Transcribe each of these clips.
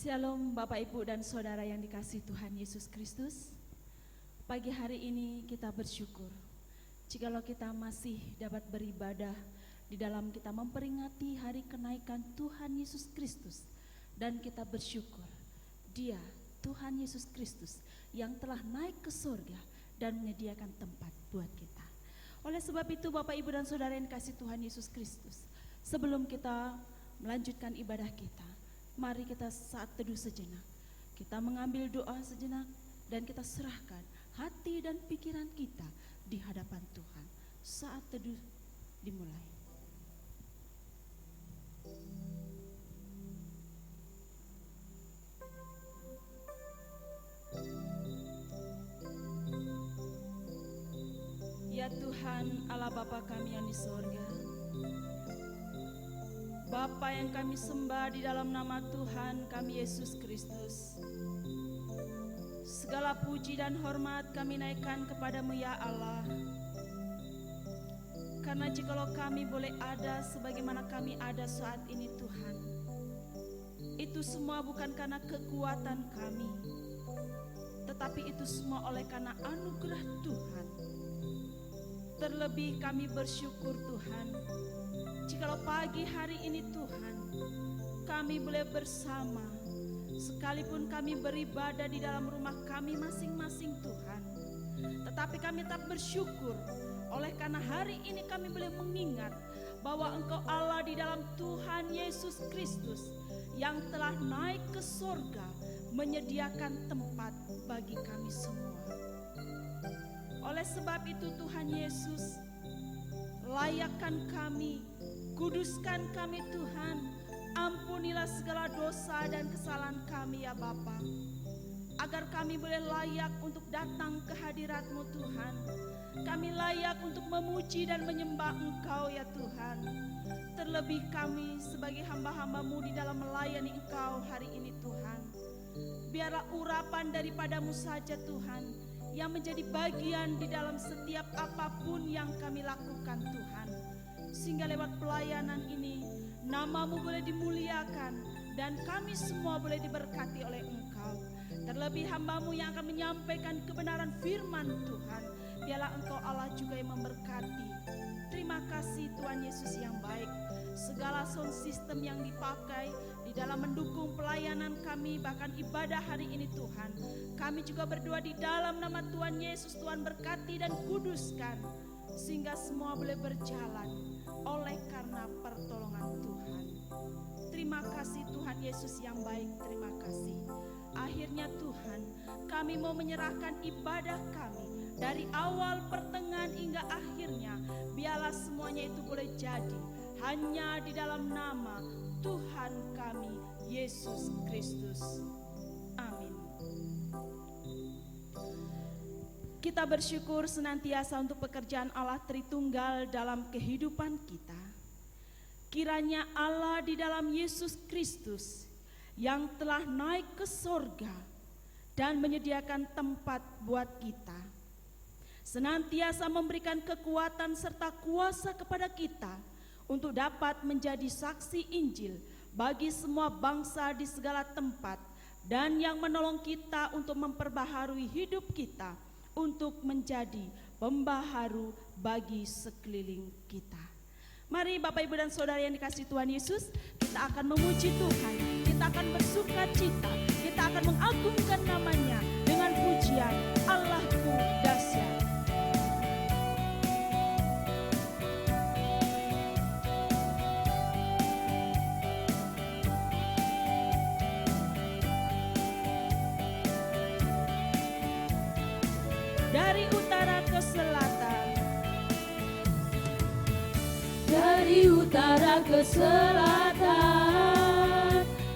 Shalom Bapak Ibu dan Saudara yang dikasihi Tuhan Yesus Kristus. Pagi hari ini kita bersyukur jikalau kita masih dapat beribadah di dalam kita memperingati hari kenaikan Tuhan Yesus Kristus. Dan kita bersyukur Dia, Tuhan Yesus Kristus, yang telah naik ke surga dan menyediakan tempat buat kita. Oleh sebab itu Bapak Ibu dan Saudara yang dikasihi Tuhan Yesus Kristus, sebelum kita melanjutkan ibadah kita, mari kita saat teduh sejenak, kita mengambil doa sejenak dan kita serahkan hati dan pikiran kita di hadapan Tuhan. Saat teduh dimulai. Ya Tuhan Allah Bapa kami yang di sorga, Bapa yang kami sembah di dalam nama Tuhan kami Yesus Kristus, segala puji dan hormat kami naikkan kepadamu ya Allah. Karena jikalau kami boleh ada sebagaimana kami ada saat ini Tuhan, itu semua bukan karena kekuatan kami, tetapi itu semua oleh karena anugerah Tuhan. Terlebih kami bersyukur Tuhan, jikalau pagi hari ini Tuhan, kami boleh bersama, sekalipun kami beribadah di dalam rumah kami masing-masing Tuhan. Tetapi kami tetap bersyukur, oleh karena hari ini kami boleh mengingat bahwa Engkau Allah di dalam Tuhan Yesus Kristus yang telah naik ke surga menyediakan tempat bagi kami semua. Oleh sebab itu Tuhan Yesus, layakkan kami, kuduskan kami Tuhan, ampunilah segala dosa dan kesalahan kami ya Bapa, agar kami boleh layak untuk datang ke hadirat-Mu Tuhan. Kami layak untuk memuji dan menyembah Engkau ya Tuhan. Terlebih kami sebagai hamba-hamba-Mu di dalam melayani Engkau hari ini Tuhan. Biarlah urapan daripada-Mu saja Tuhan yang menjadi bagian di dalam setiap apapun yang kami lakukan Tuhan. Sehingga lewat pelayanan ini nama-Mu boleh dimuliakan dan kami semua boleh diberkati oleh Engkau. Terlebih hamba-Mu yang akan menyampaikan kebenaran firman Tuhan, biarlah Engkau Allah juga yang memberkati. Terima kasih Tuhan Yesus yang baik. Segala sound system yang dipakai di dalam mendukung pelayanan kami, bahkan ibadah hari ini Tuhan, kami juga berdoa di dalam nama Tuhan Yesus, Tuhan berkati dan kuduskan, sehingga semua boleh berjalan oleh karena pertolongan Tuhan. Terima kasih Tuhan Yesus yang baik, terima kasih. Akhirnya Tuhan, kami mau menyerahkan ibadah kami dari awal, pertengahan hingga akhirnya. Biarlah semuanya itu boleh jadi hanya di dalam nama Tuhan kami Yesus Kristus. Amin. Kita bersyukur senantiasa untuk pekerjaan Allah Tritunggal dalam kehidupan kita. Kiranya Allah di dalam Yesus Kristus yang telah naik ke sorga dan menyediakan tempat buat kita, senantiasa memberikan kekuatan serta kuasa kepada kita untuk dapat menjadi saksi Injil bagi semua bangsa di segala tempat, dan yang menolong kita untuk memperbaharui hidup kita untuk menjadi pembaharu bagi sekeliling kita. Mari Bapak Ibu dan Saudara yang dikasihi Tuhan Yesus, kita akan memuji Tuhan, kita akan bersuka cita, kita akan mengagungkan namanya dengan pujian Allahku dahsyat. Dari utara ke selatan, dari utara ke selatan,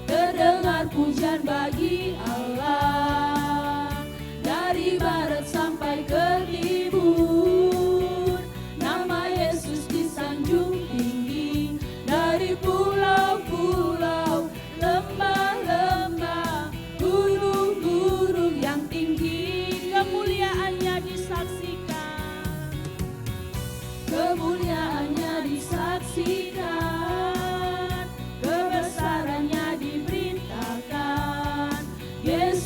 terdengar pujian bagi Allah. Dari barat sampai ke timur, nama Yesus disanjung tinggi. Dari pulau-pulau, lembah-lembah, gunung-gunung yang tinggi, kemuliaannya disaksikan. Kemuliaannya disaksikan, kebesarannya diberitakan.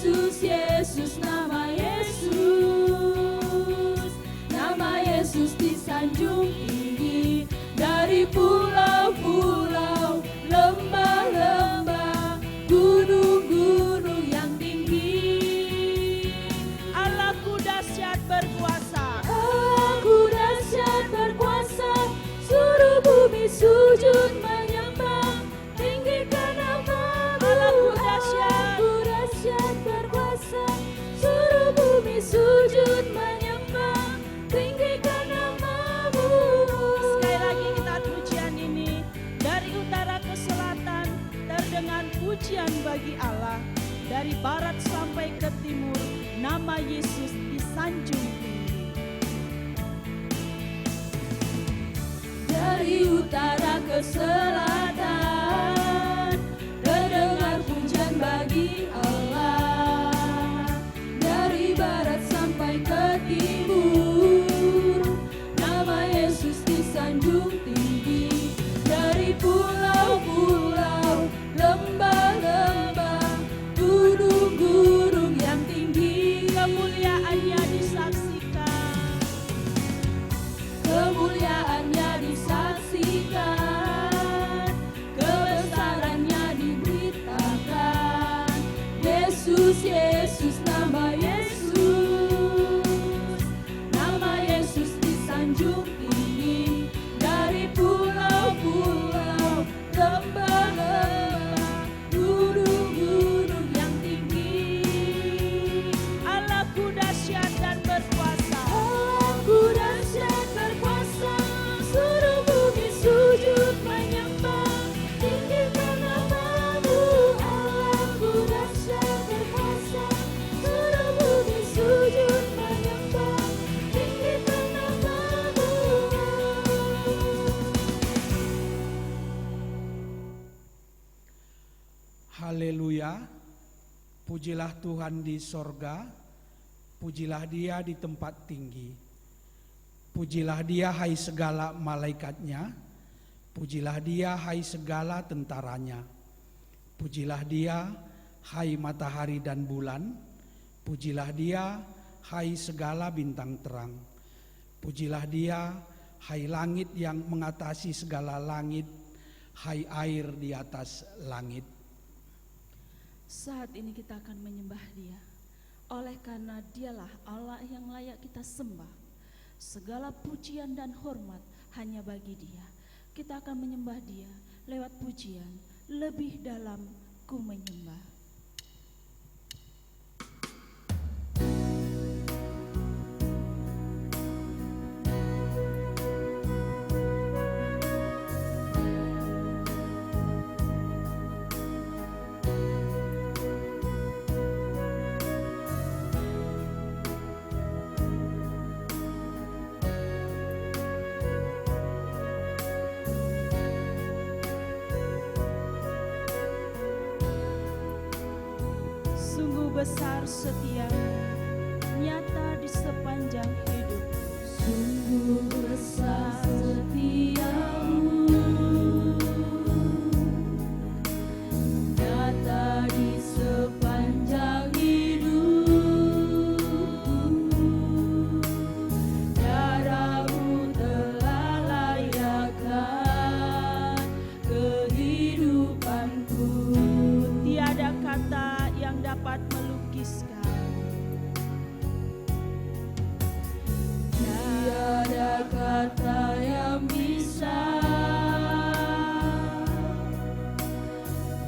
Yesus, Yesus, nama Yesus. Nama Yesus disanjung tinggi dari pulau-pulau, lembah-lembah, gunung-gunung yang tinggi. Allahku dahsyat berkuasa. Allahku dahsyat berkuasa, suruh bumi sujud menyembah, tinggikan namamu. Allahku dahsyat. Allahku dahsyat berkuasa, suruh bumi sujud menyembah, tinggikan namamu. Sekali lagi kita pujian ini dari utara ke selatan terdengar pujian bagi Allah. Dari barat sampai ke timur nama Yesus disanjung tinggi. Dari utara ke selatan terdengar pujian bagi Allah. Dari barat sampai ke timur nama Yesus disanjung tinggi. Dari pulau-pulau, lembah-lembah, gunung-gunung yang tinggi, Kemuliaannya disaksikan. kemuliaannya disaksikan, kebesarannya diberitakan. Yesus, Yesus, nama Yesus. Nama Yesus disanjung tinggi dari pulau-pulau, lembah-lembah, gunung-gunung yang tinggi. Allahku dahsyat dan berkuasa. Allahku dahsyat berkuasa, suruh bumi sujud menyembah, tinggikan namamu. Allahku dahsyat berkuasa, suruh bumi sujud menyembah, tinggikan namamu. Haleluya. Pujilah Tuhan di sorga, pujilah Dia di tempat tinggi. Pujilah Dia hai segala malaikatnya, pujilah Dia hai segala tentaranya. Pujilah Dia hai matahari dan bulan, pujilah Dia hai segala bintang terang. Pujilah Dia hai langit yang mengatasi segala langit, hai air di atas langit. Saat ini kita akan menyembah Dia. Oleh karena Dialah Allah yang layak kita sembah. Segala pujian dan hormat hanya bagi Dia. Kita akan menyembah Dia lewat pujian lebih dalam ku menyembah. Sungguh besar setiamu, nyata di sepanjang hidup. Sungguh besar setiamu, nyata di sepanjang hidup. Darahmu telah layakkan kehidupanku. Tiada kata yang dapat melukiskan. Tiada kata yang bisa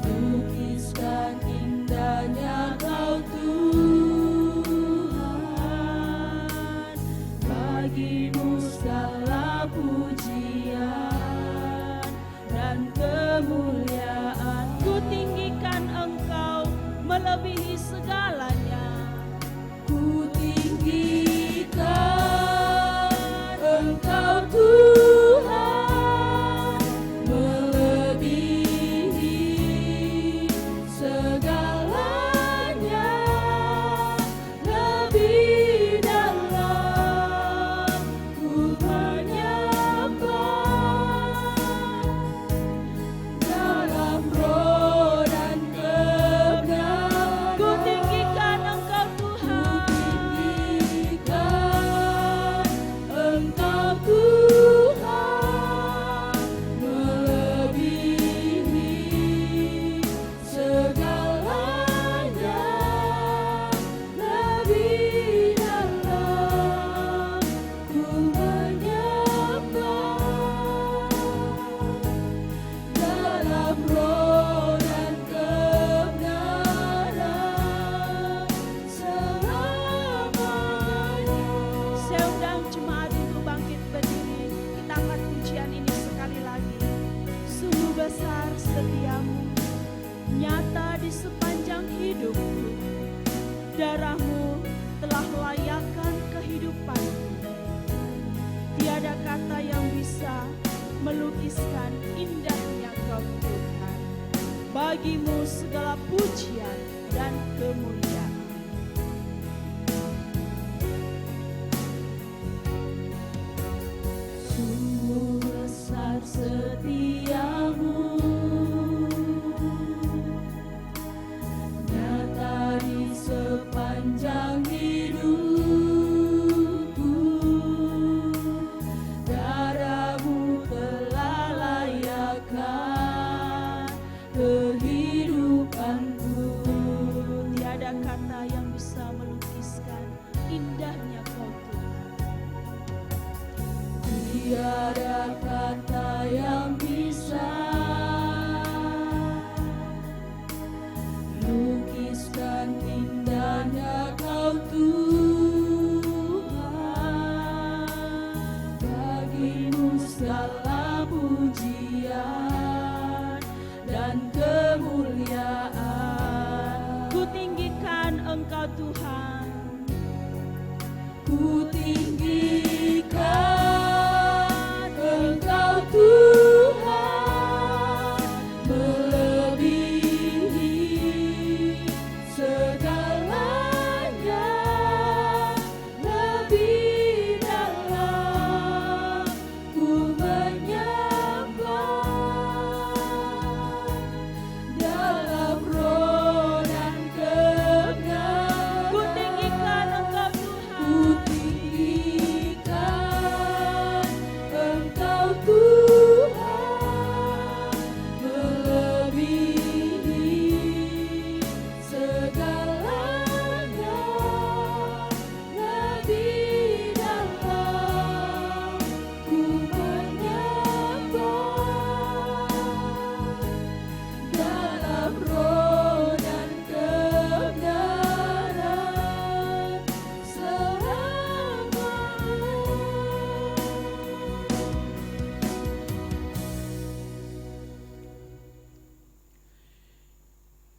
lukiskan indahnya Kau Tuhan. Bagimu segala pujian dan kemuliaan. Ku tinggikan Engkau melebihi segalanya. Ku tinggikan Engkau Tuhan. Darah-Mu telah layakkan kehidupanku. Tiada kata yang bisa melukiskan indahnya Kau Tuhan. Bagi-Mu segala pujian dan kemuliaan. Sungguh besar setiamu, nyata di sepanjang hidupku. Darah-Mu telah layakkan kehidupanku. Tiada kata yang bisa melukiskan indahnya Kau Tuhan. Tiada kata yang bisa lukiskan indahnya Kau Tuhan. Bagi-Mu segala pujian dan kemuliaan. Ku tinggikan Engkau Tuhan. Ku tinggikan Engkau Tuhan, melebihi segalanya, lebih dalam ku menyembah dalam roh dan kebenaran. Ku tinggikan Engkau Tuhan. Ku tinggikan Engkau Tuhan, melebihi segalanya, lebih dalam ku menyembah dalam roh dan kebenaran selamanya.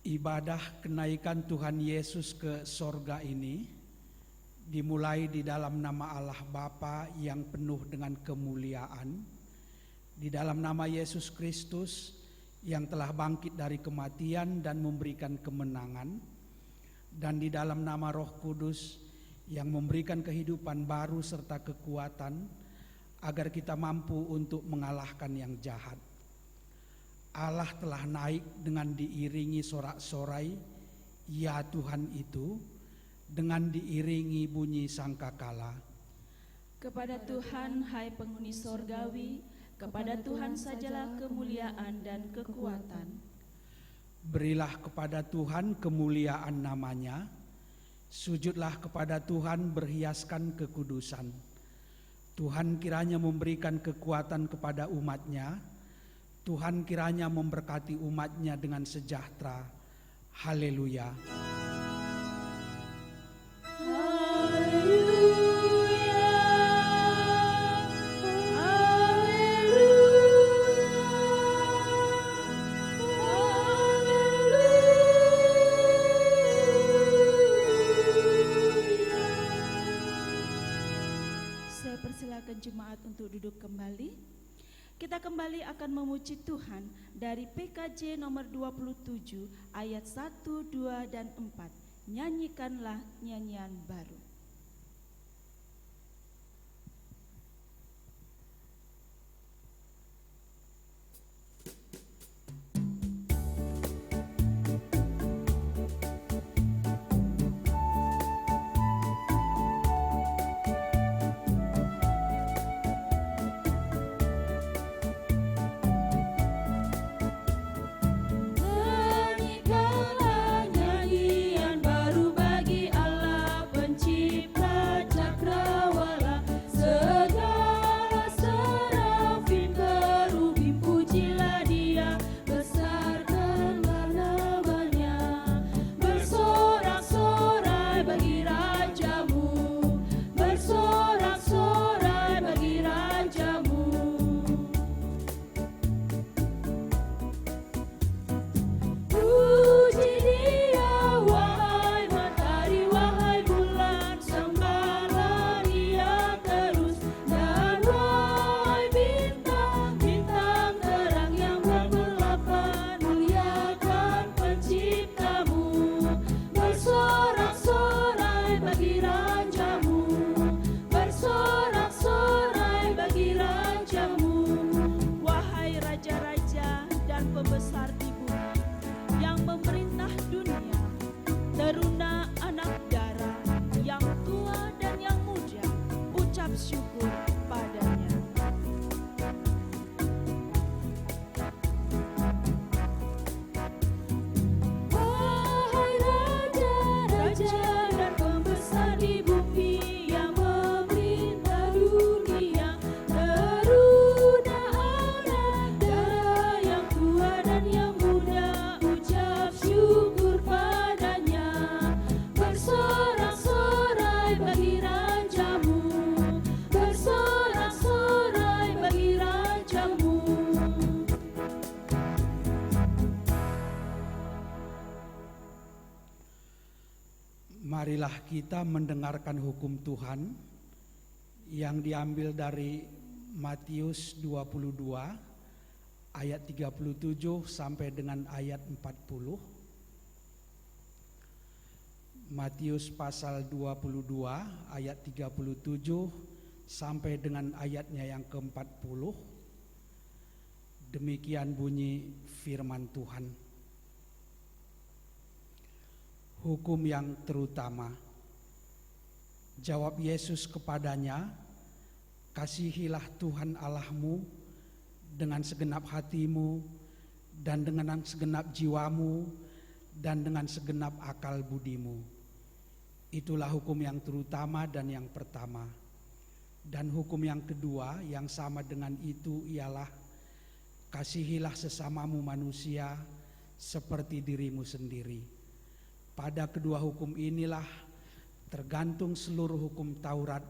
Ibadah kenaikan Tuhan Yesus ke sorga ini dimulai di dalam nama Allah Bapa yang penuh dengan kemuliaan, di dalam nama Yesus Kristus yang telah bangkit dari kematian dan memberikan kemenangan, dan di dalam nama Roh Kudus yang memberikan kehidupan baru serta kekuatan agar kita mampu untuk mengalahkan yang jahat. Allah telah naik dengan diiringi sorak-sorai, ya Tuhan itu, dengan diiringi bunyi sangkakala. Kepada Tuhan, hai penghuni sorgawi, kepada Tuhan sajalah kemuliaan dan kekuatan. Berilah kepada Tuhan kemuliaan namanya, sujudlah kepada Tuhan berhiaskan kekudusan. Tuhan kiranya memberikan kekuatan kepada umatnya, Tuhan kiranya memberkati umatnya dengan sejahtera. Haleluya. Saya persilakan jemaat untuk duduk kembali. Kita kembali akan memuji Tuhan dari PKJ nomor 27 ayat 1, 2, dan 4. Nyanyikanlah nyanyian baru. Nyanyikanlah nyanyian baru bagi Allah Pencipta. Marilah kita mendengarkan hukum Tuhan yang diambil dari Matius 22 ayat 37 sampai dengan ayat 40. Matius pasal 22 ayat 37 sampai dengan ayatnya yang ke-40. Demikian bunyi firman Tuhan. Hukum yang terutama. Jawab Yesus kepadanya, kasihilah Tuhan Allahmu dengan segenap hatimu dan dengan segenap jiwamu dan dengan segenap akal budimu. Itulah hukum yang terutama dan yang pertama. Dan hukum yang kedua yang sama dengan itu ialah kasihilah sesamamu manusia seperti dirimu sendiri. Pada kedua hukum inilah tergantung seluruh hukum Taurat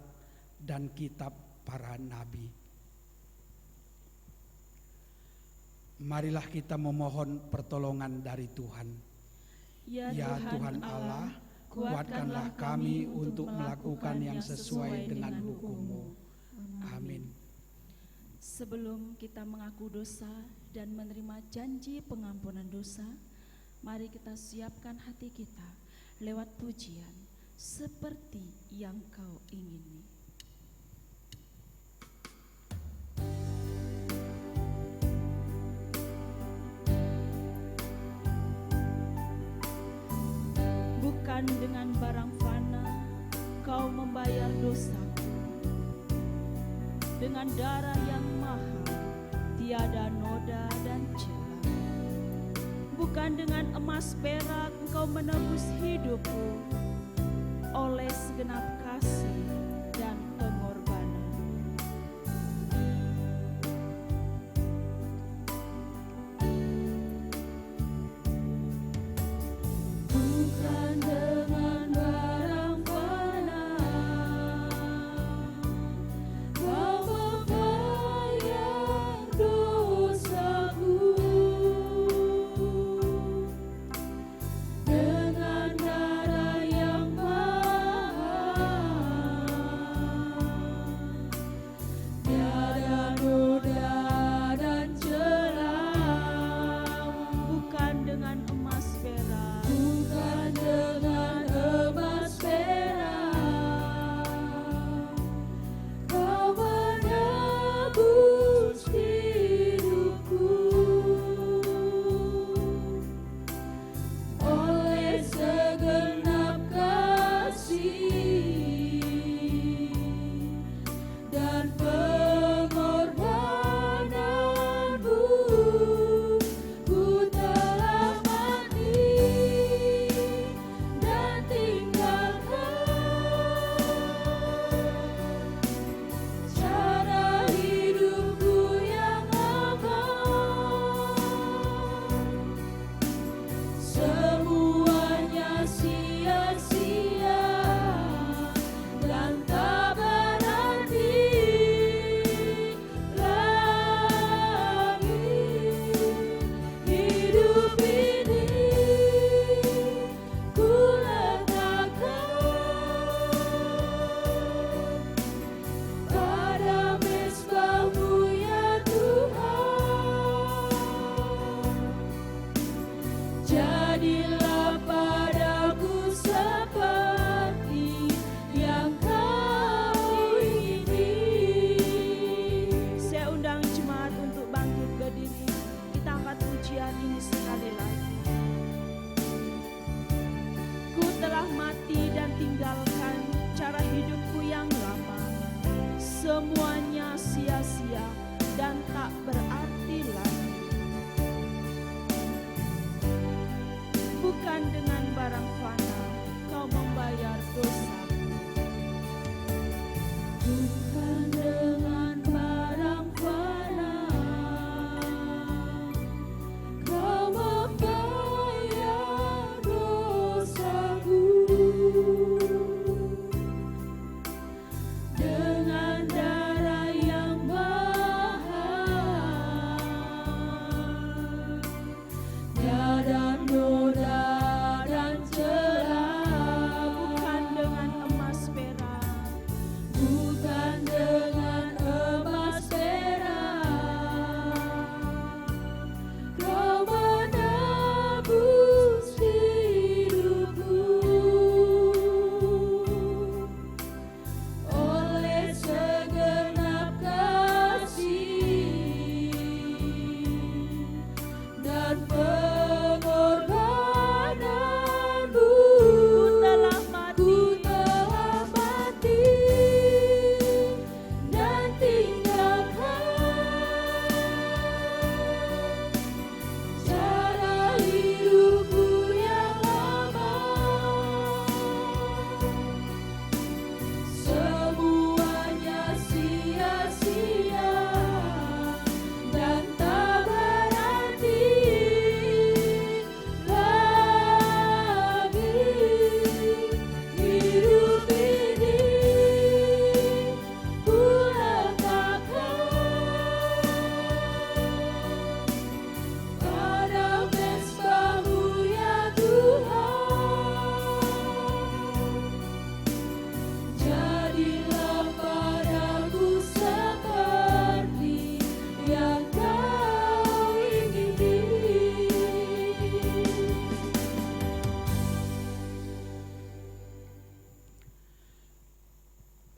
dan kitab para nabi. Marilah kita memohon pertolongan dari Tuhan. Ya Tuhan Allah, kuatkanlah kami untuk melakukan yang sesuai dengan hukum-Mu. Amin. Sebelum kita mengaku dosa dan menerima janji pengampunan dosa, mari kita siapkan hati kita lewat pujian seperti yang Kau ingini. Bukan dengan barang fana Kau membayar dosaku, dengan darah yang mahal, tiada noda dan celah. Bukan dengan emas perak Engkau menebus hidupku, oleh segenap kasih dan pengorbanan. Bukan dengan barang fana Kau membayar dosaku, dengan darah yang mahal,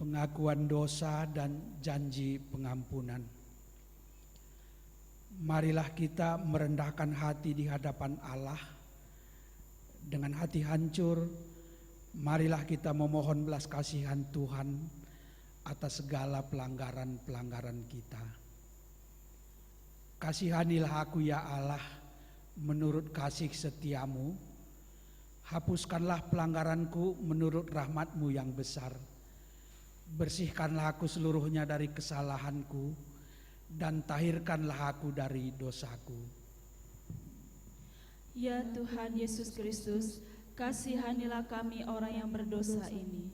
pengakuan dosa dan janji pengampunan. Marilah kita merendahkan hati di hadapan Allah. Dengan hati hancur, marilah kita memohon belas kasihan Tuhan atas segala pelanggaran-pelanggaran kita. Kasihanilah aku ya Allah menurut kasih setiamu. Hapuskanlah pelanggaranku menurut rahmat-Mu yang besar. Bersihkanlah aku seluruhnya dari kesalahanku dan tahirkanlah aku dari dosaku. Ya Tuhan Yesus Kristus, kasihanilah kami orang yang berdosa ini.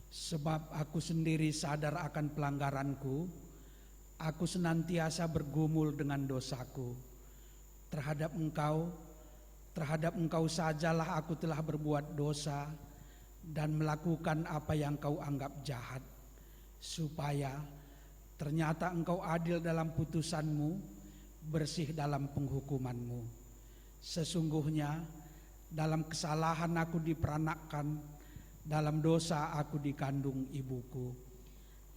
Sebab aku sendiri sadar akan pelanggaranku, aku senantiasa bergumul dengan dosaku. Terhadap Engkau sajalah aku telah berbuat dosa dan melakukan apa yang Kau anggap jahat, supaya ternyata Engkau adil dalam putusan-Mu, bersih dalam penghukuman-Mu. Sesungguhnya dalam kesalahan aku diperanakkan, dalam dosa aku dikandung ibuku.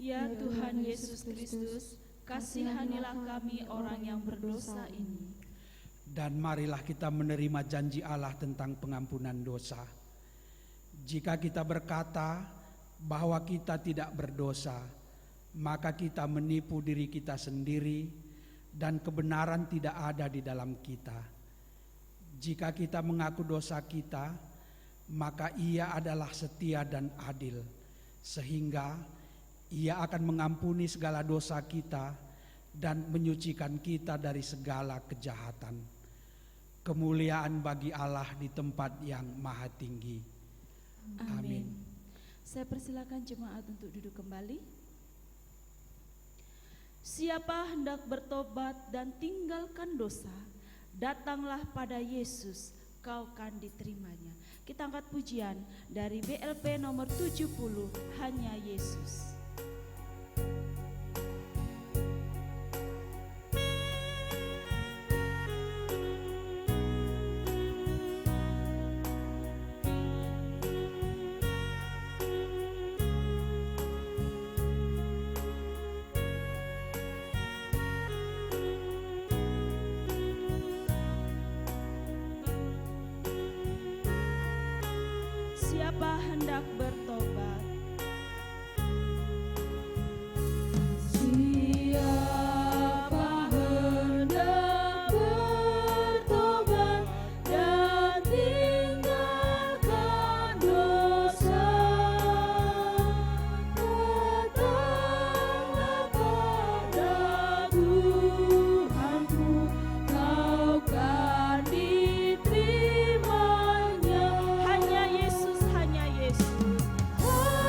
Ya Tuhan Yesus Kristus, kasihanilah kami orang yang berdosa ini. Dan marilah kita menerima janji Allah tentang pengampunan dosa. Jika kita berkata bahwa kita tidak berdosa, maka kita menipu diri kita sendiri dan kebenaran tidak ada di dalam kita. Jika kita mengaku dosa kita, maka Ia adalah setia dan adil, sehingga Ia akan mengampuni segala dosa kita dan menyucikan kita dari segala kejahatan. Kemuliaan bagi Allah di tempat yang maha tinggi. Amin. Saya persilakan jemaat untuk duduk kembali. Siapa hendak bertobat dan tinggalkan dosa, datanglah pada Yesus, kau akan diterimanya. Kita angkat pujian dari BLP nomor 70, Hanya Yesus. Siapa hendak bertobat? Siapa hendak bertobat dan tinggalkan dosa, datanglah pada Tuhanku, kau kan diterimanya. Hanya Yesus, hanya Yesus. Hanya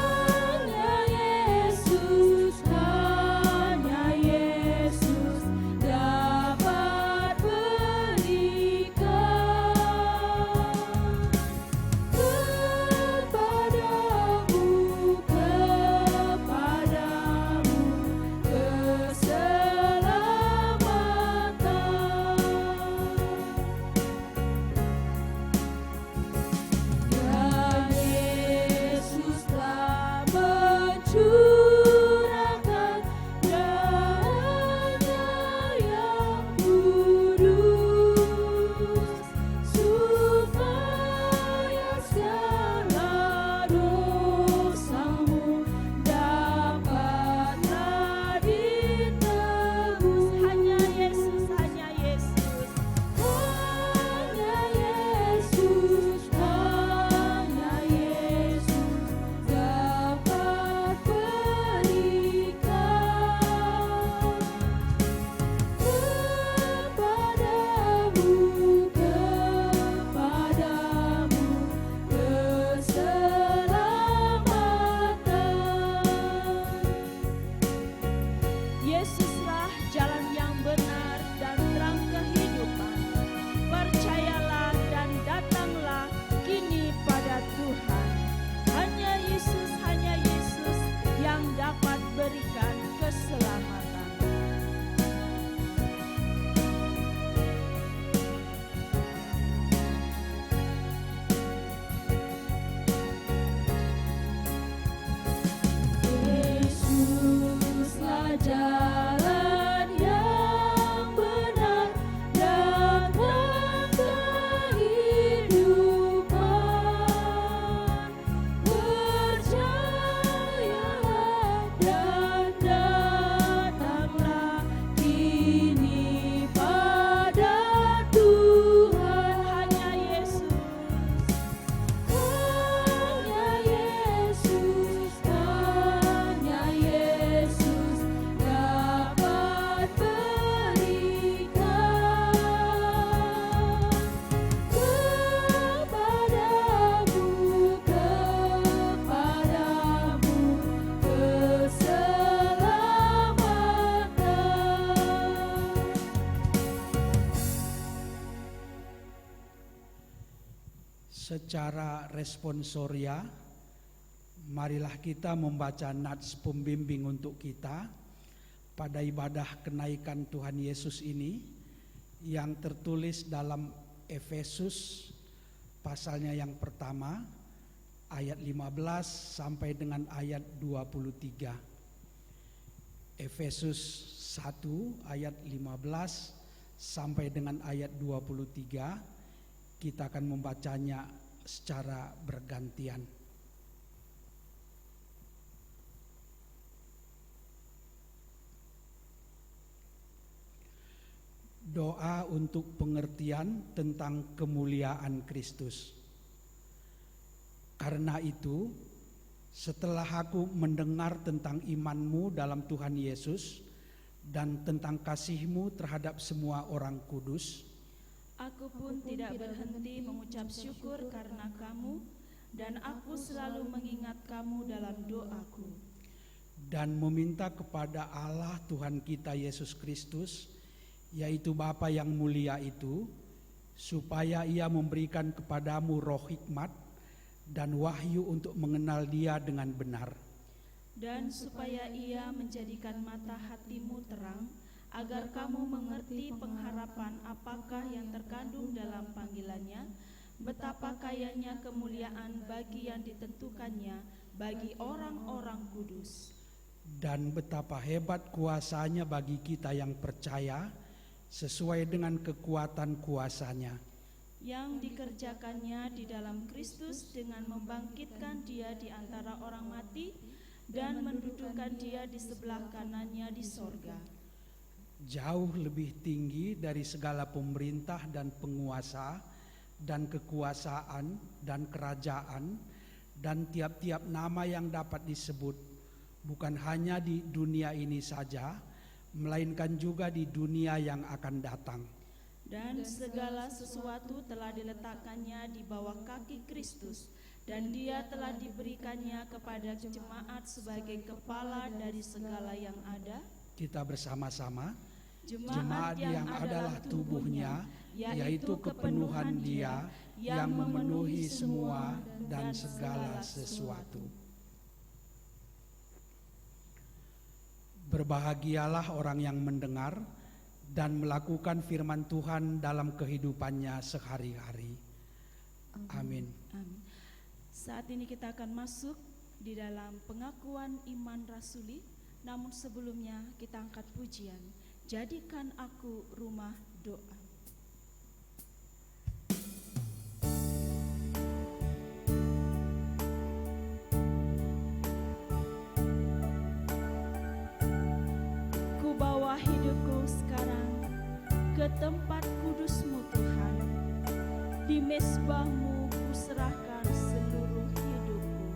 secara responsoria, marilah kita membaca nats pembimbing untuk kita pada ibadah kenaikan Tuhan Yesus ini yang tertulis dalam Efesus pasalnya yang pertama ayat 15 sampai dengan ayat 23. Efesus 1 ayat 15 sampai dengan ayat 23. Kita akan membacanya secara bergantian. Doa untuk pengertian tentang kemuliaan Kristus. Karena itu, setelah aku mendengar tentang imanmu dalam Tuhan Yesus dan tentang kasihmu terhadap semua orang kudus, aku pun tidak berhenti mengucap syukur karena kamu, dan aku selalu mengingat kamu dalam doaku. Dan meminta kepada Allah Tuhan kita Yesus Kristus, yaitu Bapa yang mulia itu, supaya Ia memberikan kepadamu roh hikmat dan wahyu untuk mengenal Dia dengan benar. Dan supaya Ia menjadikan mata hatimu terang, agar kamu mengerti pengharapan apakah yang terkandung dalam panggilannya, betapa kayanya kemuliaan bagi yang ditentukannya bagi orang-orang kudus, dan betapa hebat kuasanya bagi kita yang percaya sesuai dengan kekuatan kuasanya, yang dikerjakannya di dalam Kristus dengan membangkitkan Dia di antara orang mati dan mendudukkan Dia di sebelah kanannya di sorga, jauh lebih tinggi dari segala pemerintah dan penguasa dan kekuasaan dan kerajaan dan tiap-tiap nama yang dapat disebut, bukan hanya di dunia ini saja, melainkan juga di dunia yang akan datang. Dan segala sesuatu telah diletakkannya di bawah kaki Kristus, dan Dia telah diberikannya kepada jemaat sebagai kepala dari segala yang ada. Kita bersama-sama. Jemaat yang adalah tubuhnya, yaitu kepenuhan Dia yang memenuhi semua dan segala sesuatu. Berbahagialah orang yang mendengar dan melakukan firman Tuhan dalam kehidupannya sehari-hari. Amin. Amin. Saat ini kita akan masuk di dalam pengakuan iman rasuli, namun sebelumnya kita angkat pujian. Jadikan aku rumah doa. Ku bawa hidupku sekarang ke tempat kudus-Mu Tuhan. Di mezbah-Mu ku serahkan seluruh hidupku.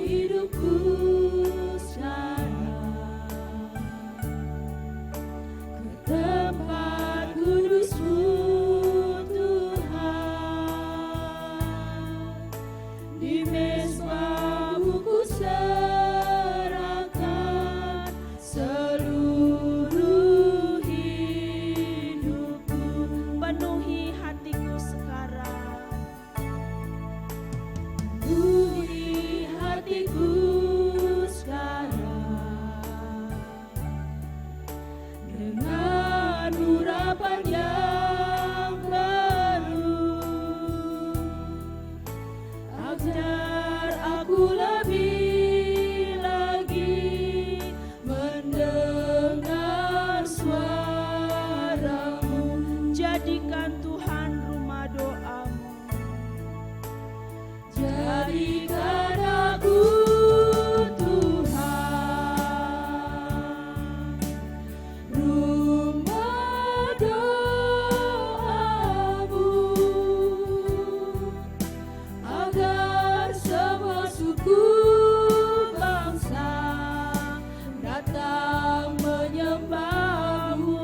Hidupku sekarang ke tempat kudus-Mu Tuhan, di mezbah-Mu ku serahkan seluruh hidupku. Penuhi hatiku sekarang, Penuhi hatiku sekarang dengan urapan yang baru, agar aku lebih lagi mendengar suara-Mu. jadikan Tuhan rumah doa-Mu. Jadikan aku Tuhan rumah doa-Mu, agar semua suku bangsa datang menyembah-Mu.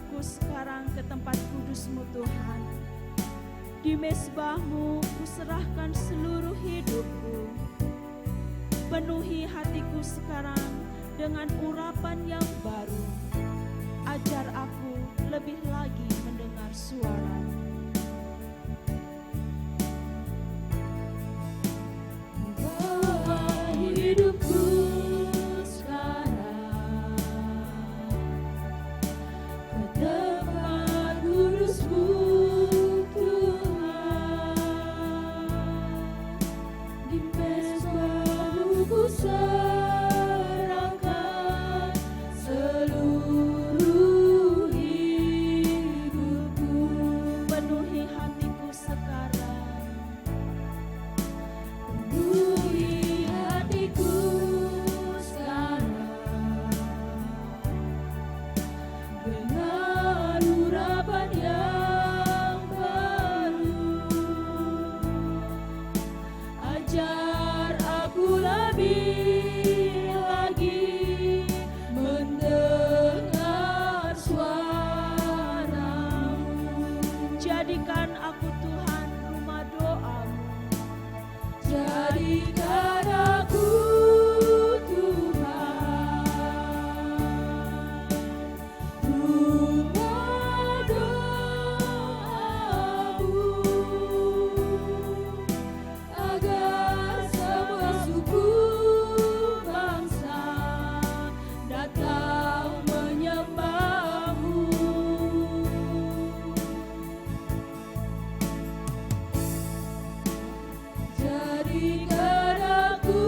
menyuruhku sekarang ke tempat kudus-Mu Tuhan. Di mezbah-Mu kuserahkan seluruh hidupku. Penuhi hatiku sekarang dengan urapan yang baru. Ajar aku lebih lagi mendengar suara-Mu. Bawa hidupku sekarang ke tempat kudus-Mu Tuhan. Di mezbah-Mu kuserahkan seluruh hidupku. Penuhi hatiku sekarang. Penuhi hatiku sekarang dengan urapan yang baru. Ajar aku lebih lagi mendengar suara-Mu. Jadikan aku Tuhan rumah doa-Mu. Jadikan aku Tuhan rumah doa-Mu, agar semua suku bangsa datang menyembah-Mu. Jadikan aku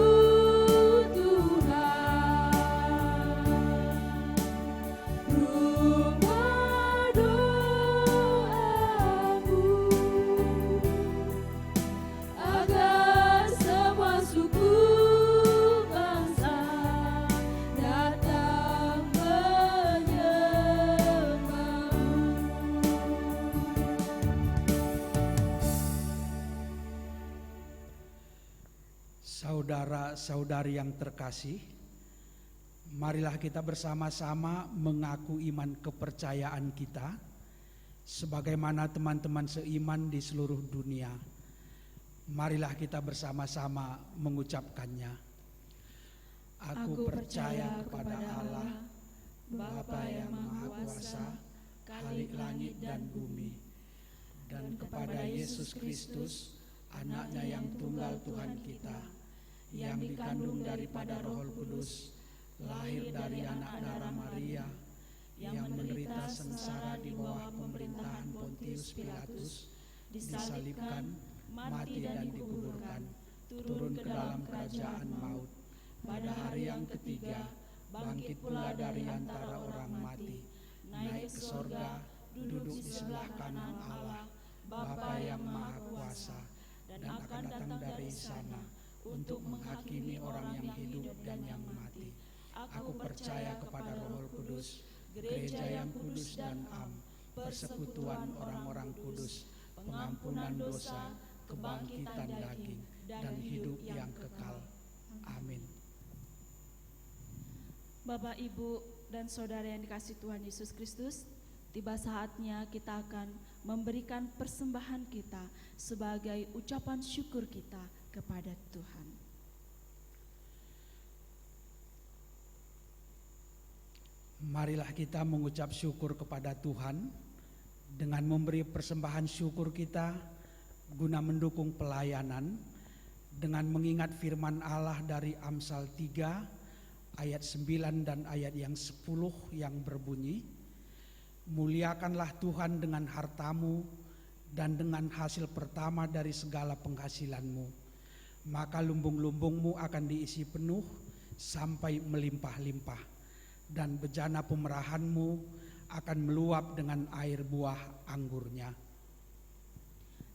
Tuhan rumah doa-Mu, agar semua suku bangsa datang menyembah-Mu. Saudara-saudari yang terkasih, marilah kita bersama-sama mengaku iman kepercayaan kita sebagaimana teman-teman seiman di seluruh dunia. Marilah kita bersama-sama mengucapkannya. Aku percaya kepada Allah, Bapa yang Maha Kuasa, Khalik langit dan bumi, dan kepada Yesus Kristus, Anaknya yang tunggal Tuhan kita, yang dikandung daripada Roh Kudus, lahir dari anak darah Maria, yang menderita sengsara di bawah pemerintahan Pontius Pilatus, disalibkan, mati dan dikuburkan, turun ke dalam kerajaan maut. Pada hari yang ketiga, bangkit pula dari antara orang mati, naik ke sorga, duduk di sebelah kanan Allah, Bapa yang Maha Kuasa, dan akan datang dari sana untuk menghakimi orang yang hidup dan yang mati. Aku percaya kepada Roh Kudus, gereja yang kudus dan am, persekutuan orang-orang kudus, pengampunan dosa, kebangkitan daging, dan hidup yang kekal. Amin. Bapak, Ibu, dan saudara yang dikasihi Tuhan Yesus Kristus, tiba saatnya kita akan memberikan persembahan kita sebagai ucapan syukur kita kepada Tuhan. Marilah kita mengucap syukur kepada Tuhan dengan memberi persembahan syukur kita guna mendukung pelayanan dengan mengingat firman Allah dari Amsal 3 ayat 9 dan ayat yang 10 yang berbunyi, muliakanlah Tuhan dengan hartamu dan dengan hasil pertama dari segala penghasilanmu, maka lumbung-lumbungmu akan diisi penuh sampai melimpah-limpah, dan bejana pemerahanmu akan meluap dengan air buah anggurnya.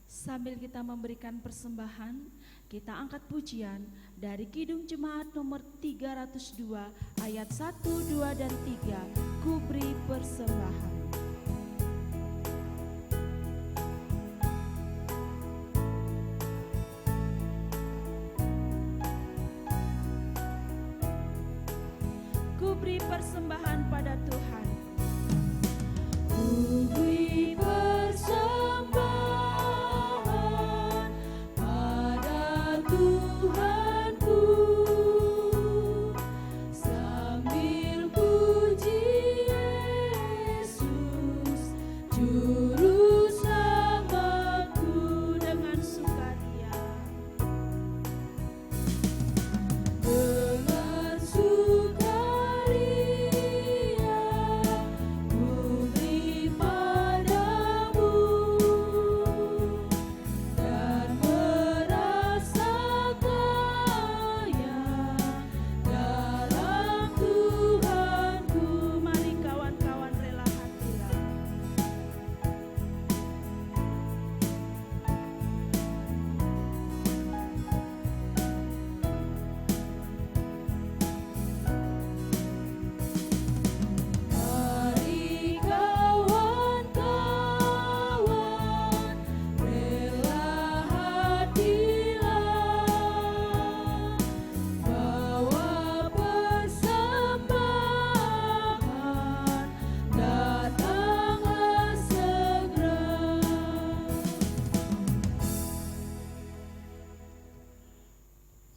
Sambil kita memberikan persembahan, kita angkat pujian dari Kidung Jemaat nomor 302 ayat 1, 2, dan 3, Ku beri persembahan. Ku beri persembahan pada Tuhan. beri persembahan pada Tuhanku sambil puji Yesus Juru Selamatku dengan sukaria. dengan sukaria beri padamu dan merasa kaya dalam Tuhanku. Mari kawan-kawan rela hatilah. Mari kawan-kawan rela hatilah bawa persembahan datanglah segera.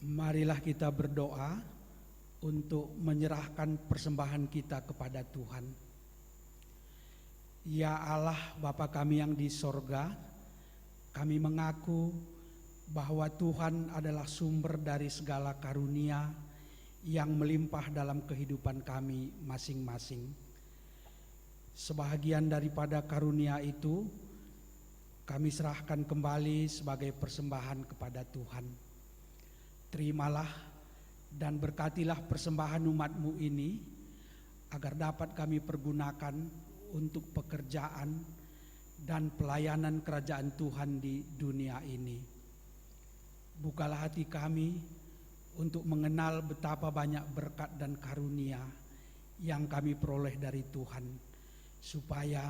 Marilah kita berdoa untuk menyerahkan persembahan kita kepada Tuhan. Ya Allah Bapa kami yang di sorga, kami mengaku bahwa Tuhan adalah sumber dari segala karunia yang melimpah dalam kehidupan kami masing-masing. Sebahagian daripada karunia itu kami serahkan kembali sebagai persembahan kepada Tuhan. Terimalah dan berkatilah persembahan umat-Mu ini agar dapat kami pergunakan untuk pekerjaan dan pelayanan kerajaan Tuhan di dunia ini. Bukalah hati kami untuk mengenal betapa banyak berkat dan karunia yang kami peroleh dari Tuhan, supaya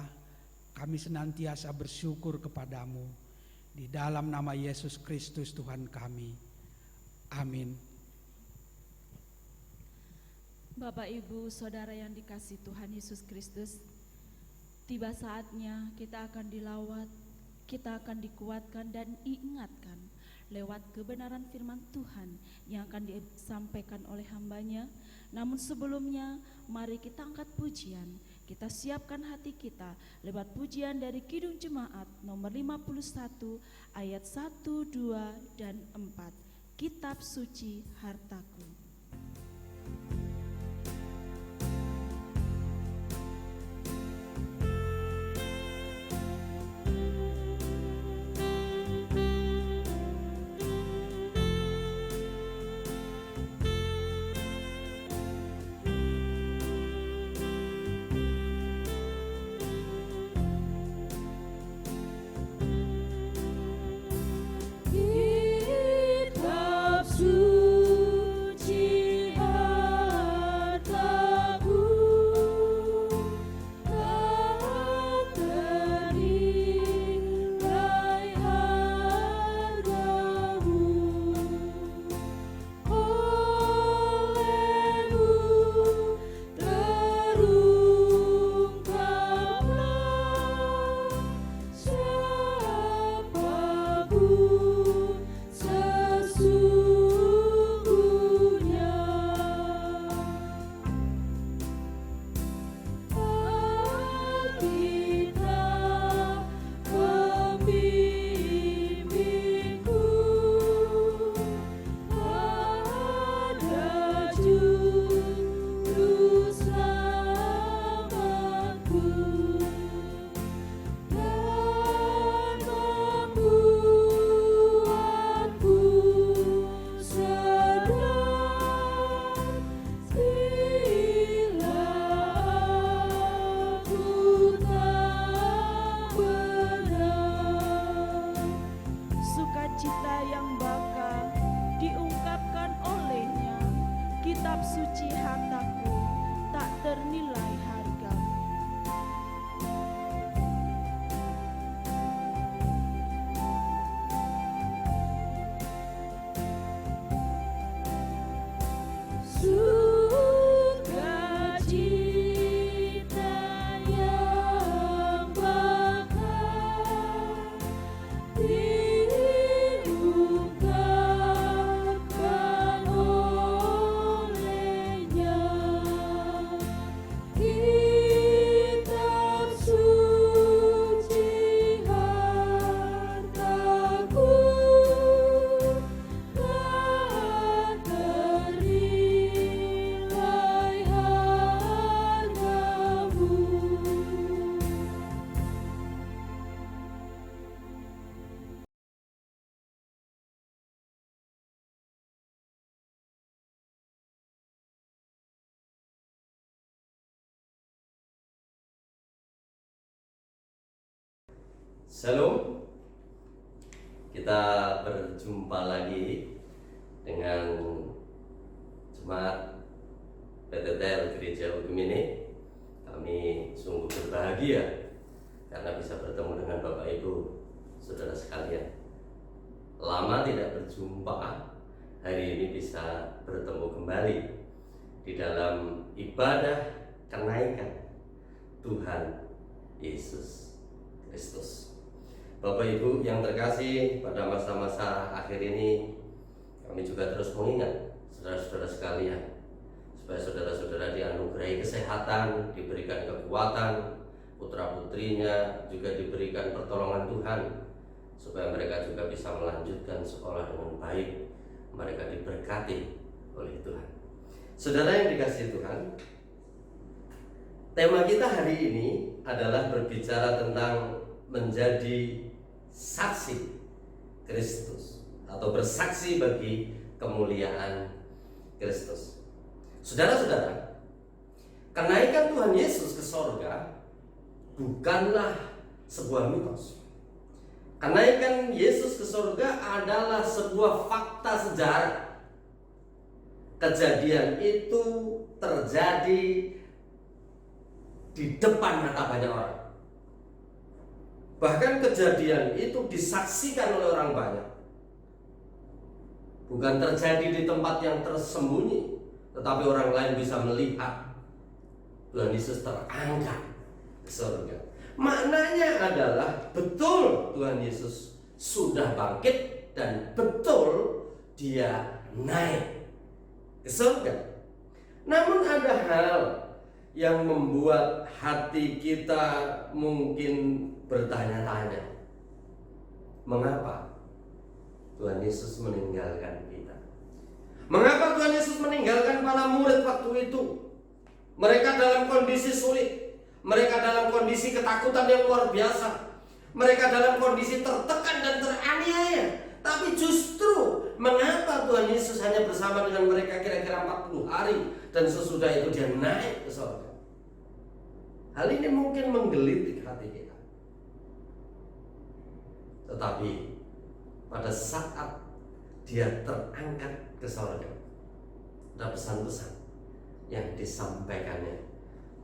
kami senantiasa bersyukur kepadamu. Di dalam nama Yesus Kristus Tuhan kami. Amin. Bapak, Ibu, Saudara yang dikasihi Tuhan Yesus Kristus, tiba saatnya kita akan dilawat, kita akan dikuatkan dan diingatkan lewat kebenaran firman Tuhan yang akan disampaikan oleh hamba-Nya. Namun sebelumnya, mari kita angkat pujian, kita siapkan hati kita lewat pujian dari Kidung Jemaat nomor 51 ayat 1, 2, dan 4. Kitab Suci Hartaku. Kitab suci hartaku tak ternilai hargamu, olehmu terungkaplah siapapun sesungguhnya. Shalom, kita berjumpa lagi dengan Jemaat PTTL Gereja Hukum ini. Kami sungguh berbahagia karena bisa bertemu dengan Bapak Ibu, Saudara sekalian. Lama tidak berjumpa, hari ini bisa bertemu kembali di dalam ibadah kenaikan Tuhan Yesus Kristus. Bapak Ibu yang terkasih, pada masa-masa akhir ini kami juga terus mengingat saudara-saudara sekalian, supaya saudara-saudara dianugerahi kesehatan, diberikan kekuatan, putra-putrinya juga diberikan pertolongan Tuhan, supaya mereka juga bisa melanjutkan sekolah dengan baik, mereka diberkati oleh Tuhan. Saudara yang dikasihi Tuhan, tema kita hari ini adalah berbicara tentang menjadi saksi Kristus atau bersaksi bagi kemuliaan Kristus. Saudara-saudara, kenaikan Tuhan Yesus ke sorga bukanlah sebuah mitos. Kenaikan Yesus ke sorga adalah sebuah fakta sejarah. Kejadian itu terjadi di depan mata banyak orang. Bahkan kejadian itu disaksikan oleh orang banyak. Bukan terjadi di tempat yang tersembunyi, tetapi orang lain bisa melihat Tuhan Yesus terangkat ke surga. Maknanya adalah betul Tuhan Yesus sudah bangkit dan betul Dia naik ke surga. Namun ada hal yang membuat hati kita mungkin bertanya-tanya, mengapa Tuhan Yesus meninggalkan kita? Mengapa Tuhan Yesus meninggalkan para murid waktu itu? Mereka dalam kondisi sulit, mereka dalam kondisi ketakutan yang luar biasa, mereka dalam kondisi tertekan dan teraniaya. Tapi justru mengapa Tuhan Yesus hanya bersama dengan mereka kira-kira 40 hari dan sesudah itu Dia naik ke surga? Hal ini mungkin menggelitik hati kita. Tetapi pada saat Dia terangkat ke surga, ada pesan-pesan yang disampaikannya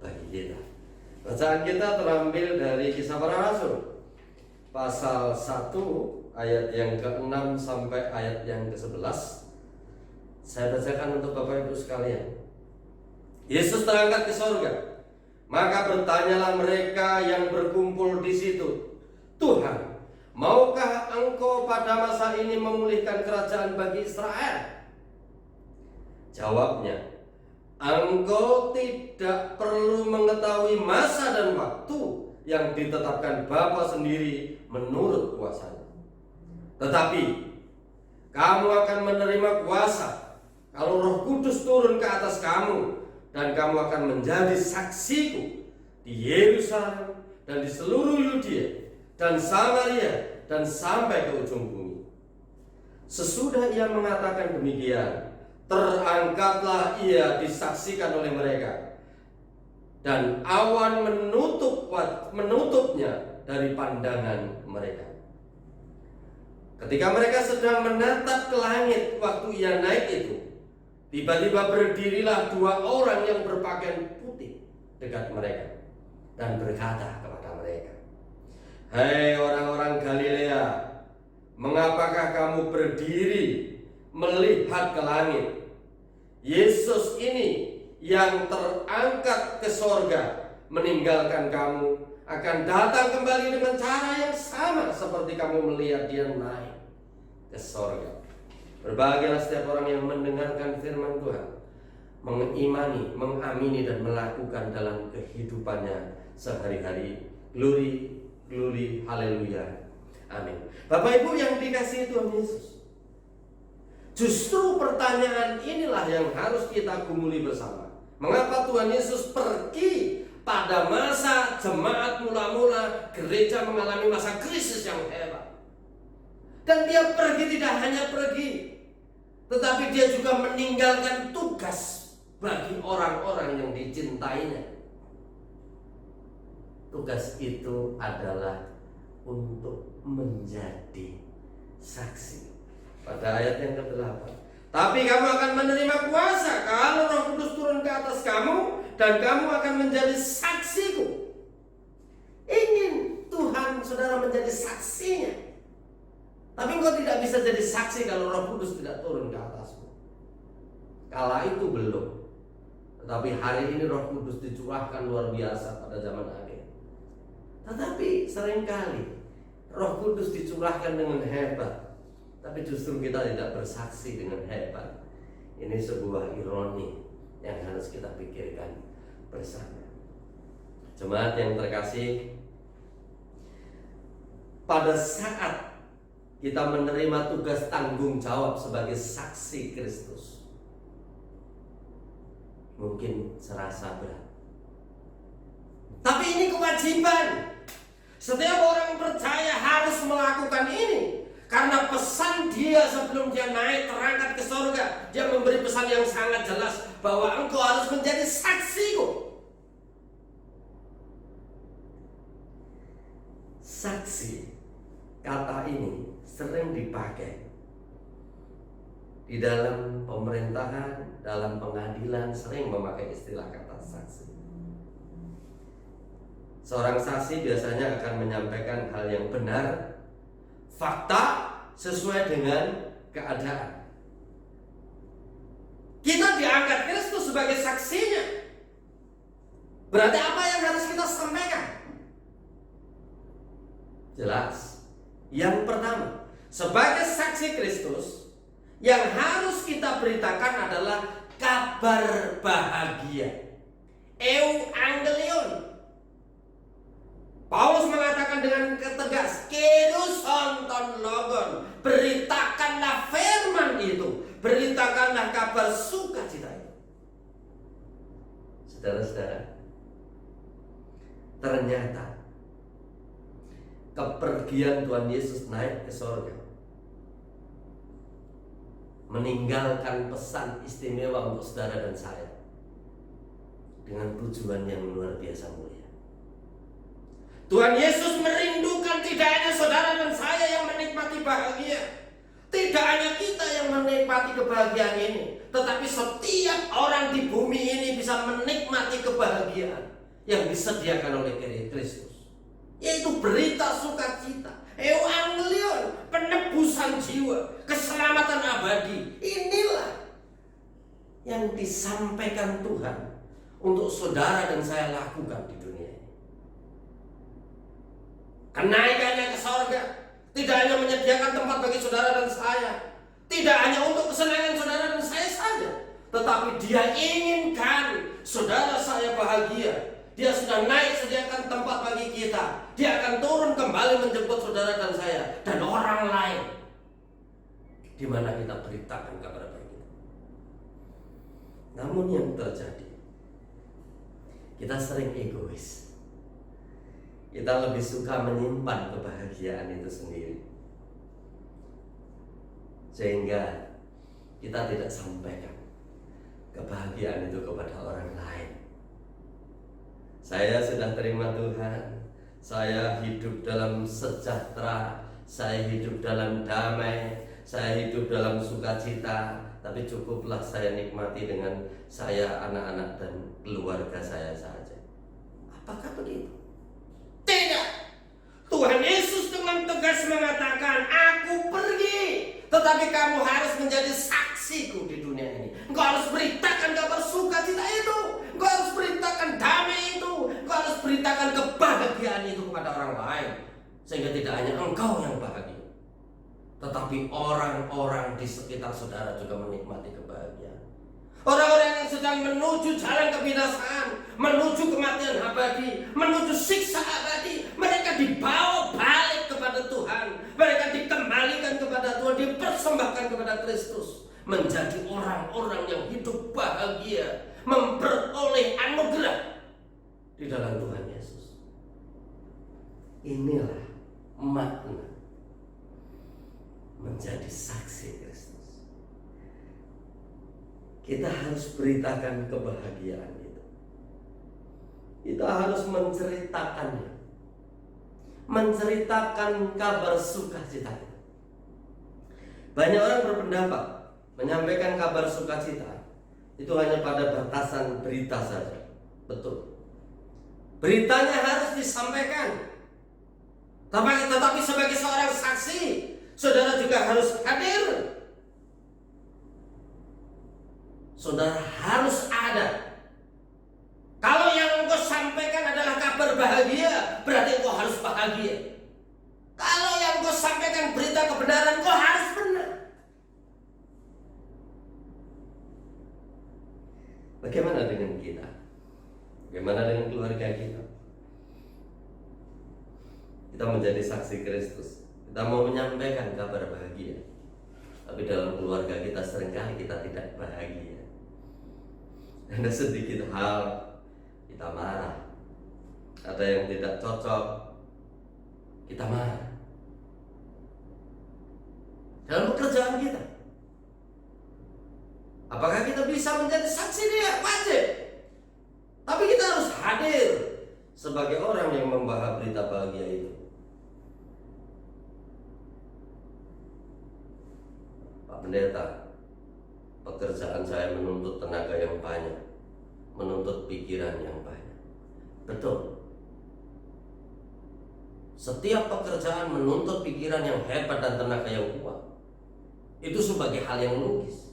bagi kita. Bacaan kita terambil dari Kisah Para Rasul pasal 1 ayat yang ke-6 sampai ayat yang ke-11. Saya bacakan untuk Bapak Ibu sekalian. Yesus terangkat ke surga, maka bertanyalah mereka yang berkumpul di situ, "Tuhan, maukah Engkau pada masa ini memulihkan kerajaan bagi Israel?" Jawabnya, "Engkau tidak perlu mengetahui masa dan waktu yang ditetapkan Bapa sendiri menurut kuasanya. Tetapi kamu akan menerima kuasa kalau Roh Kudus turun ke atas kamu, dan kamu akan menjadi saksiku di Yerusalem dan di seluruh Yudea dan Samaria dan sampai ke ujung bumi." Sesudah Ia mengatakan demikian, terangkatlah Ia disaksikan oleh mereka, dan awan menutupnya dari pandangan mereka. Ketika mereka sedang menatap ke langit waktu Ia naik itu, tiba-tiba berdirilah 2 orang yang berpakaian putih dekat mereka dan berkata kepada mereka, "Hai orang-orang Galilea, mengapakah kamu berdiri melihat ke langit? Yesus ini yang terangkat ke sorga meninggalkan kamu akan datang kembali dengan cara yang sama seperti kamu melihat Dia naik ke sorga." Berbahagialah setiap orang yang mendengarkan firman Tuhan, mengimani, mengamini dan melakukan dalam kehidupannya sehari-hari. Glory, glory, haleluya, amin. Bapak Ibu yang dikasihi Tuhan Yesus, justru pertanyaan inilah yang harus kita gumuli bersama. Mengapa Tuhan Yesus pergi pada masa jemaat mula-mula gereja mengalami masa krisis yang hebat? Dan Dia pergi tidak hanya pergi, tetapi Dia juga meninggalkan tugas bagi orang-orang yang dicintainya. Tugas itu adalah untuk menjadi saksi. Pada ayat yang ke-8, tapi kamu akan menerima kuasa kalau Roh Kudus turun ke atas kamu, dan kamu akan menjadi saksiku. Ingin Tuhan saudara menjadi saksinya, tapi engkau tidak bisa jadi saksi kalau Roh Kudus tidak turun ke atasmu. Kala itu belum, tetapi hari ini Roh Kudus dicurahkan luar biasa pada zaman akhir. Tetapi seringkali Roh Kudus dicurahkan dengan hebat, tapi justru kita tidak bersaksi dengan hebat. Ini sebuah ironi yang harus kita pikirkan bersama. Jemaat yang terkasih, pada saat kita menerima tugas tanggung jawab sebagai saksi Kristus, mungkin serasa berat. Tapi ini kewajiban. Setiap orang percaya harus melakukan ini, karena pesan dia sebelum dia naik terangkat ke surga, dia memberi pesan yang sangat jelas bahwa engkau harus menjadi saksiku. Saksi, kata ini sering dipakai di dalam pemerintahan, dalam pengadilan, sering memakai istilah kata saksi. Seorang saksi biasanya akan menyampaikan hal yang benar, fakta sesuai dengan keadaan. Kita diangkat Kristus sebagai saksinya. Berarti apa yang harus kita sampaikan? Jelas. Yang pertama, sebagai saksi Kristus, yang harus kita beritakan adalah kabar bahagia. Euangelion. Paulus mengatakan dengan tegas, keruson ton logon, beritakanlah firman itu, beritakanlah kabar sukacita itu. Saudara-saudara, ternyata kepergian Tuhan Yesus naik ke surga meninggalkan pesan istimewa untuk saudara dan saya dengan tujuan yang luar biasa mulia. Tuhan Yesus merindukan tidak hanya saudara dan saya yang menikmati bahagia, tidak hanya kita yang menikmati kebahagiaan ini, tetapi setiap orang di bumi ini bisa menikmati kebahagiaan yang disediakan oleh Kristus, yaitu berita sukacita, euangelion, penebusan jiwa, keselamatan abadi. Inilah yang disampaikan Tuhan untuk saudara dan saya lakukan di dunia ini. Kenaikannya ke surga tidak hanya menyediakan tempat bagi saudara dan saya, tidak hanya untuk kesenangan saudara dan saya saja, tetapi Dia inginkan saudara saya bahagia. Dia sudah naik sediakan tempat bagi kita. Dia akan turun kembali menjemput saudara dan saya dan orang lain, di mana kita beritakan kabar baik itu. Namun yang terjadi, kita sering egois. Kita lebih suka menyimpan kebahagiaan itu sendiri, sehingga kita tidak sampaikan kebahagiaan itu kepada orang lain. Saya sudah terima Tuhan, saya hidup dalam sejahtera, saya hidup dalam damai, saya hidup dalam sukacita, tapi cukuplah saya nikmati dengan saya, anak-anak dan keluarga saya saja. Apakah begitu? Tidak. Tuhan Yesus dengan tegas mengatakan, aku pergi, tetapi kamu harus menjadi saksiku di dunia ini. Engkau harus beritakan kabar sukacita itu, engkau harus beritakan damai itu, engkau harus beritakan kebahagiaan itu kepada orang lain, sehingga tidak hanya engkau yang bahagia, tetapi orang-orang di sekitar saudara juga menikmati kebahagiaan. Orang-orang yang sedang menuju jalan kebinasaan, menuju kematian abadi, menuju siksa abadi, mereka dibawa balik kepada Tuhan, mereka dikembalikan kepada Tuhan, dipersembahkan kepada Kristus, menjadi orang-orang yang hidup bahagia, memperoleh anugerah di dalam Tuhan Yesus. Inilah makna menjadi saksi Kristus. Kita harus beritakan kebahagiaan itu. Kita harus menceritakannya. menceritakan kabar sukacita. Banyak orang berpendapat menyampaikan kabar sukacita itu hanya pada batasan berita saja. Betul. Beritanya harus disampaikan. Tetapi sebagai seorang saksi, saudara juga harus hadir. Saudara harus ada. Kalau yang engkau sampaikan adalah kabar bahagia, berarti engkau harus bahagia. Kalau yang engkau sampaikan berita kebenaran, engkau harus benar. Bagaimana dengan kita? Bagaimana dengan keluarga kita? Kita menjadi saksi Kristus. Kita mau menyampaikan kabar bahagia, tapi dalam keluarga kita seringkali kita tidak bahagia. Ada sedikit hal kita marah. Ada yang tidak cocok, kita marah. Dalam pekerjaan kita, apakah kita bisa menjadi saksi dia? Wajib. Tapi kita harus hadir sebagai orang yang membawa berita bahagia itu. Pak Pendeta, pekerjaan saya menuntut tenaga yang banyak, menuntut pikiran yang banyak. Betul. Setiap pekerjaan menuntut pikiran yang hebat dan tenaga yang kuat. Itu sebagai hal yang logis.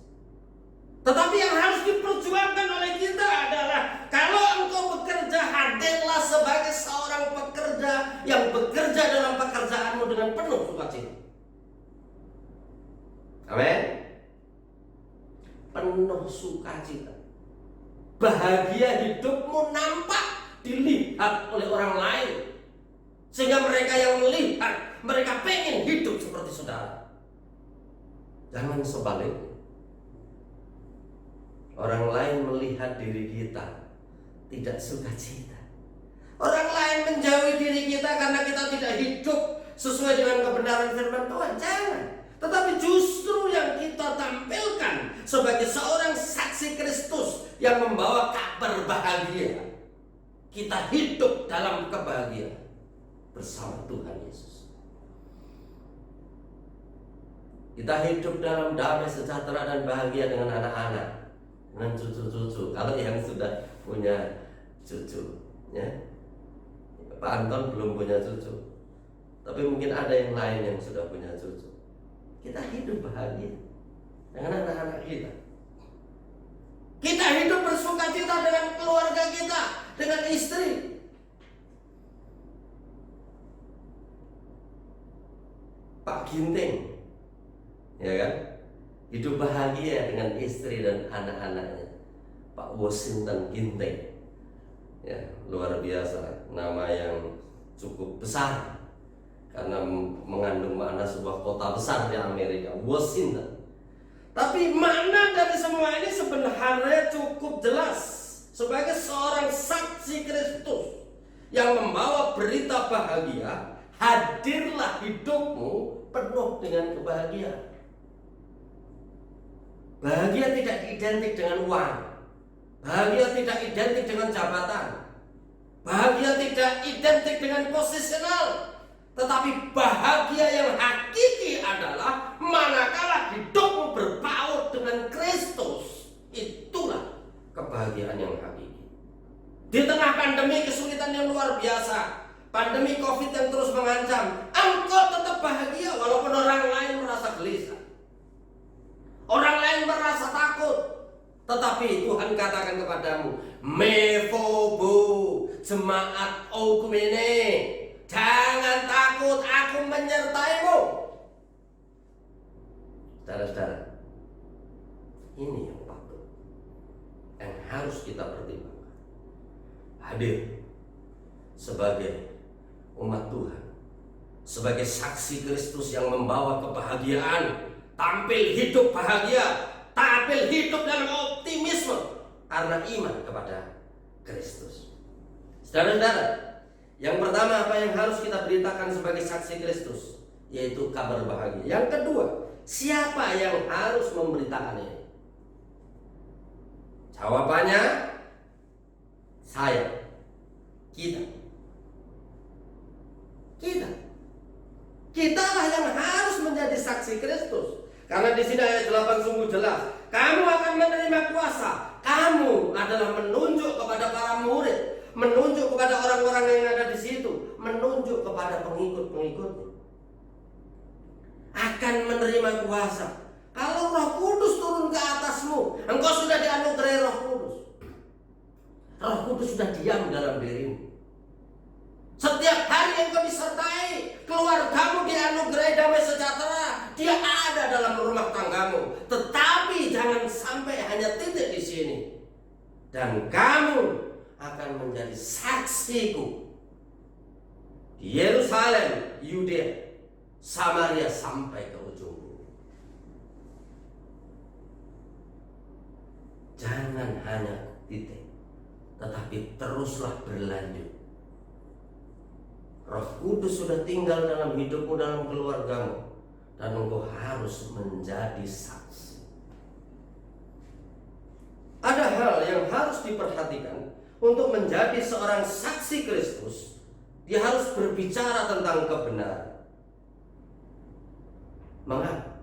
Tetapi yang harus diperjuangkan oleh kita adalah kalau engkau bekerja, hadirlah sebagai seorang pekerja yang bekerja dalam pekerjaanmu dengan penuh sukacita. Amin. Penuh sukacita. Bahagia hidupmu nampak dilihat oleh orang lain, sehingga mereka yang melihat, mereka pengen hidup seperti saudara. Jangan sebaliknya. Orang lain melihat diri kita tidak sukacita. Orang lain menjauhi diri kita karena kita tidak hidup sesuai dengan kebenaran firman Tuhan. Jangan. Tetapi justru yang kita tampilkan sebagai seorang saksi Kristus yang membawa kabar bahagia. Kita hidup dalam kebahagiaan bersama Tuhan Yesus. Kita hidup dalam damai sejahtera dan bahagia dengan anak-anak, dengan cucu-cucu. Kalau yang sudah punya cucu, ya, Pak Anton belum punya cucu, tapi mungkin ada yang lain yang sudah punya cucu. Kita hidup bahagia dengan anak-anak kita. Kita hidup bersukacita dengan keluarga kita, dengan istri. Pak Ginting, ya kan, hidup bahagia dengan istri dan anak-anaknya. Pak Washington Ginting, ya, luar biasa, nama yang cukup besar karena mengandung makna sebuah kota besar di Amerika, Washington. Tapi makna dari semua ini sebenarnya cukup jelas. Sebagai seorang saksi Kristus yang membawa berita bahagia, hadirlah hidupmu penuh dengan kebahagiaan. Bahagia tidak identik dengan uang. Bahagia tidak identik dengan jabatan. Bahagia tidak identik dengan posisional. Tetapi bahagia yang hakiki adalah manakala hidupmu berpaut dengan Kristus. Itulah kebahagiaan yang hakiki. Di tengah pandemi kesulitan yang luar biasa, pandemi COVID yang terus mengancam, engkau tetap bahagia walaupun orang lain merasa gelisah, orang lain merasa takut. Tetapi Tuhan katakan kepadamu, Mefobu, jemaat Okumene, jangan takut, aku menyertaimu. Saudara-saudara, ini yang patut, yang harus kita pertimbangkan. Hadir sebagai umat Tuhan, sebagai saksi Kristus yang membawa kebahagiaan, tampil hidup bahagia, tampil hidup dalam optimisme karena iman kepada Kristus. Saudara-saudara, yang pertama apa yang harus kita beritakan sebagai saksi Kristus, yaitu kabar bahagia. Yang kedua, siapa yang harus memberitakan ini? Jawabannya saya, kita Kitalah yang harus menjadi saksi Kristus. Karena di sini ayat 8 sungguh jelas. Kamu akan menerima kuasa. Kamu adalah menunjuk kepada para murid, menunjuk kepada orang-orang yang ada di situ, menunjuk kepada pengikut-pengikutnya. Akan menerima kuasa. Kalau Roh Kudus turun ke atasmu, engkau sudah dianugerahi Roh Kudus. Roh Kudus sudah diam dalam dirimu. Setiap hari engkau disertai, keluargamu dianugerahi damai sejahtera. Dia ada dalam rumah tanggamu. Tetapi jangan sampai hanya titik di sini. Dan kamu akan menjadi saksiku di Yerusalem, Yudea, Samaria sampai ke ujung bumi. Jangan hanya titik, tetapi teruslah berlanjut. Roh Kudus sudah tinggal dalam hidupmu, dalam keluargamu, dan engkau harus menjadi saksi. Ada hal yang harus diperhatikan untuk menjadi seorang saksi Kristus. Dia harus berbicara tentang kebenaran. Mengapa?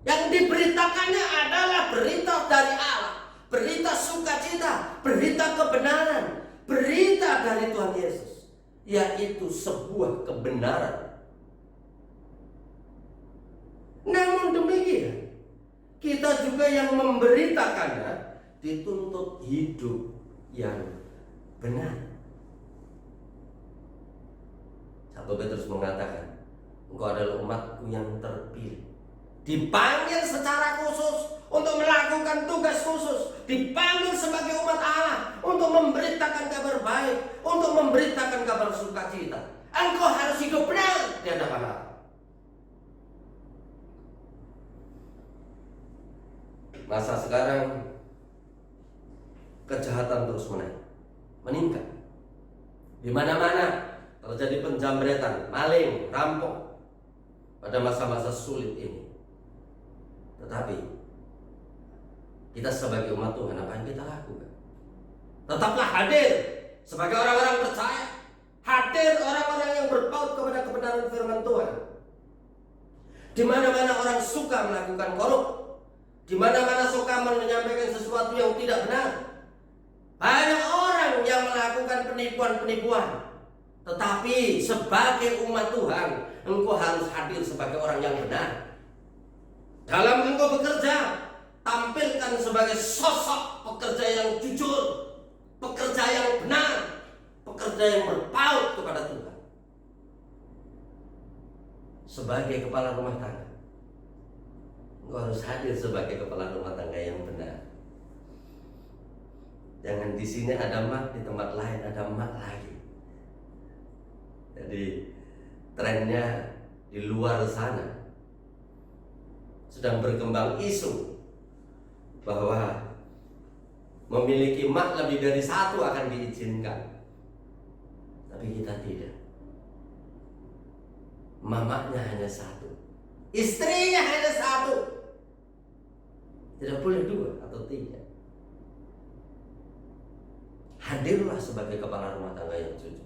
Yang diberitakannya adalah berita dari Allah, berita sukacita, berita kebenaran, berita dari Tuhan Yesus, yaitu sebuah kebenaran. Namun demikian, kita juga yang memberitakannya dituntut hidup yang benar. 1 Petrus mengatakan, engkau adalah umatku yang terpilih, dipanggil secara khusus untuk melakukan tugas khusus, dipanggil sebagai umat Allah untuk memberitakan kabar baik, untuk memberitakan kabar sukacita. Engkau harus hidup benar di hadapan Allah. Masa sekarang kejahatan terus meningkat. Di mana-mana terjadi penjamretan, maling, rampok pada masa-masa sulit ini. Tetapi kita sebagai umat Tuhan, apa yang kita lakukan? Tetaplah hadir sebagai orang-orang percaya, hadir orang-orang yang berpaut kepada kebenaran firman Tuhan. Di mana-mana orang suka melakukan korup, di mana-mana suka menyampaikan sesuatu yang tidak benar. Banyak orang yang melakukan penipuan-penipuan. Tetapi sebagai umat Tuhan, engkau harus hadir sebagai orang yang benar. Dalam engkau bekerja, tampilkan sebagai sosok pekerja yang jujur, pekerja yang benar, pekerja yang berpaut kepada Tuhan. Sebagai kepala rumah tangga, engkau harus hadir sebagai kepala rumah tangga yang benar. Jangan di sini ada mak, di tempat lain ada mak lagi. Jadi trennya di luar sana sedang berkembang isu bahwa memiliki mak lebih dari satu akan diizinkan. Tapi kita tidak. Mamanya hanya satu, istrinya hanya satu. Tidak boleh dua atau tiga. Hadirlah sebagai kepala rumah tangga yang jujur.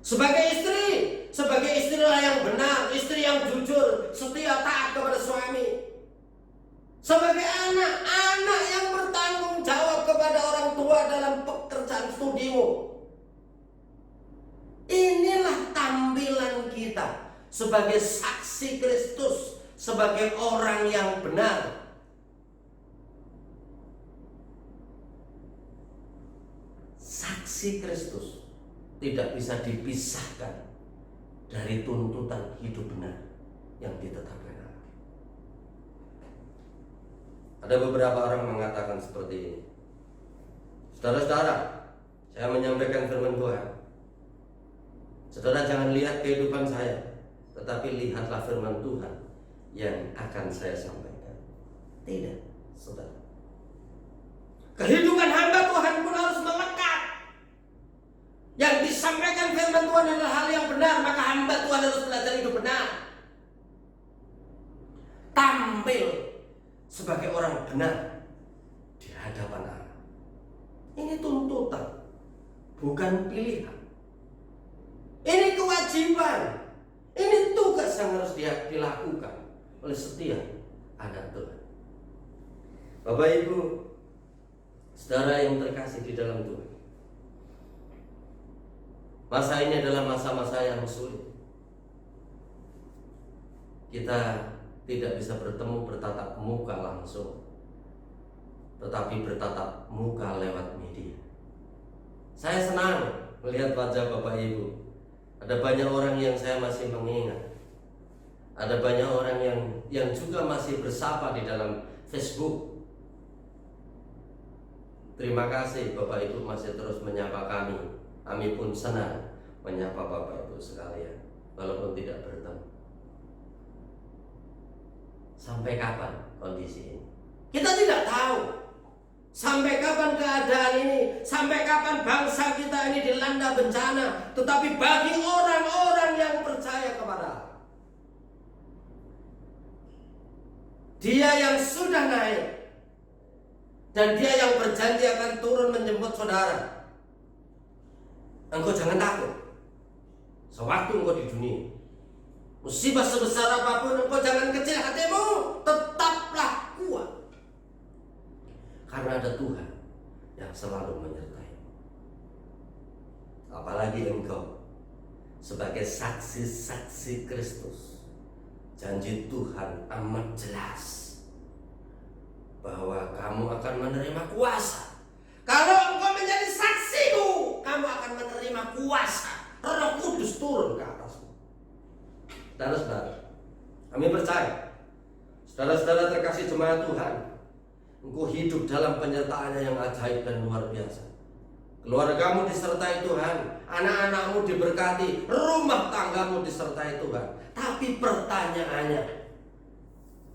Sebagai istrilah yang benar, istri yang jujur, setia, taat kepada suami. Sebagai anak yang bertanggung jawab kepada orang tua dalam pekerjaan studimu. Inilah tampilan kita sebagai saksi Kristus, sebagai orang yang benar. Saksi Kristus tidak bisa dipisahkan dari tuntutan hidup benar yang ditetapkan Allah. Ada beberapa orang mengatakan seperti ini. Saudara-saudara, saya menyampaikan firman Tuhan. Saudara jangan lihat kehidupan saya, tetapi lihatlah firman Tuhan yang akan saya sampaikan. Tidak, saudara. Kehidupan hamba Tuhan pun harus melekat. Yang disampaikan firman Tuhan adalah hal yang benar, maka hamba Tuhan harus belajar hidup benar. Tampil sebagai orang benar di hadapan Allah. Ini tuntutan, bukan pilihan. Ini kewajiban. Ini tugas yang harus dilakukan oleh setiap anak Tuhan. Bapak Ibu, saudara yang terkasih di dalam Tuhan, masa ini adalah masa-masa yang sulit. Kita tidak bisa bertatap muka langsung, tetapi bertatap muka lewat media. Saya senang melihat wajah Bapak Ibu. Ada banyak orang yang saya masih mengingat. Ada banyak orang yang juga masih bersapa di dalam Facebook. Terima kasih Bapak Ibu masih terus menyapa kami. Kami pun senang menyapa Bapak Ibu sekalian, walaupun tidak bertemu. Sampai kapan kondisi ini? Kita tidak tahu. Sampai kapan keadaan ini? Sampai kapan bangsa kita ini dilanda bencana? Tetapi bagi orang-orang yang percaya kepada Allah, Dia yang sudah naik dan Dia yang berjanji akan turun menjemput saudara, engkau jangan takut. Sewaktu engkau di dunia, musibah sebesar apapun, engkau jangan kecil hatimu, tetaplah kuat. Karena ada Tuhan yang selalu menyertai. Apalagi engkau sebagai saksi-saksi Kristus, janji Tuhan amat jelas bahwa kamu akan menerima kuasa. Kalau engkau menjadi saksiku, kamu akan menerima kuasa. Roh Kudus turun ke atasmu. Saudara-saudara, kami percaya, saudara-saudara terkasih jemaat Tuhan, engkau hidup dalam penyertaannya yang ajaib dan luar biasa. Keluargamu disertai Tuhan, anak-anakmu diberkati, rumah tanggamu disertai Tuhan. Tapi pertanyaannya,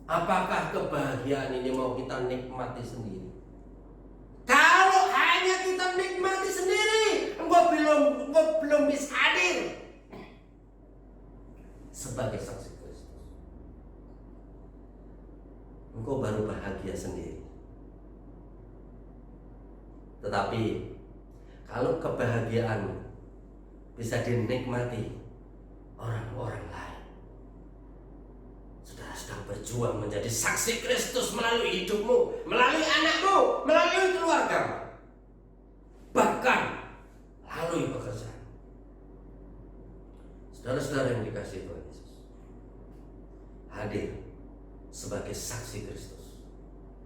apakah kebahagiaan ini mau kita nikmati sendiri? Kalau hanya kita nikmati sendiri, engkau belum bisa hadir sebagai saksi Kristus. Engkau baru bahagia sendiri. Tetapi kalau kebahagiaan bisa dinikmati orang-orang lain, saudara sedang berjuang menjadi saksi Kristus melalui hidupmu, melalui anakmu, melalui keluargamu, bahkan melalui pekerjaan. Saudara-saudara yang dikasihi Tuhan Yesus, hadir sebagai saksi Kristus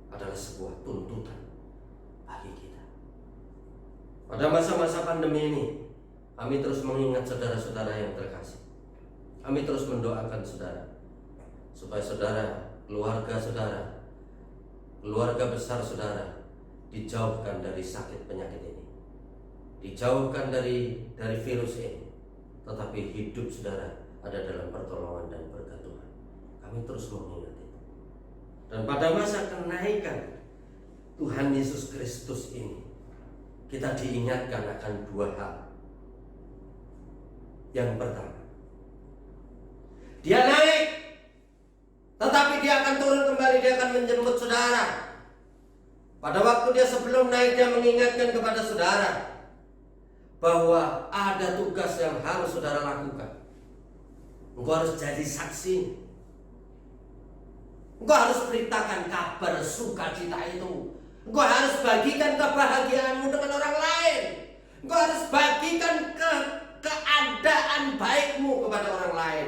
adalah sebuah tuntutan bagi kita. Pada masa-masa pandemi ini, kami terus mengingat saudara-saudara yang terkasih. Kami terus mendoakan saudara, supaya saudara, keluarga besar saudara dijauhkan dari sakit penyakit ini, dijauhkan dari virus ini, tetapi hidup saudara ada dalam pertolongan dan berkat Tuhan. Kami terus mengingat itu. Dan pada masa kenaikan Tuhan Yesus Kristus ini, kita diingatkan akan dua hal. Yang pertama, Dia naik, tetapi Dia akan turun kembali, Dia akan menjemput saudara. Pada waktu Dia sebelum naik, Dia mengingatkan kepada saudara bahwa ada tugas yang harus saudara lakukan. Engkau harus jadi saksi. Engkau harus beritakan kabar sukacita itu. Engkau harus bagikan kebahagiaanmu dengan orang lain. Engkau harus bagikan keadaan baikmu kepada orang lain,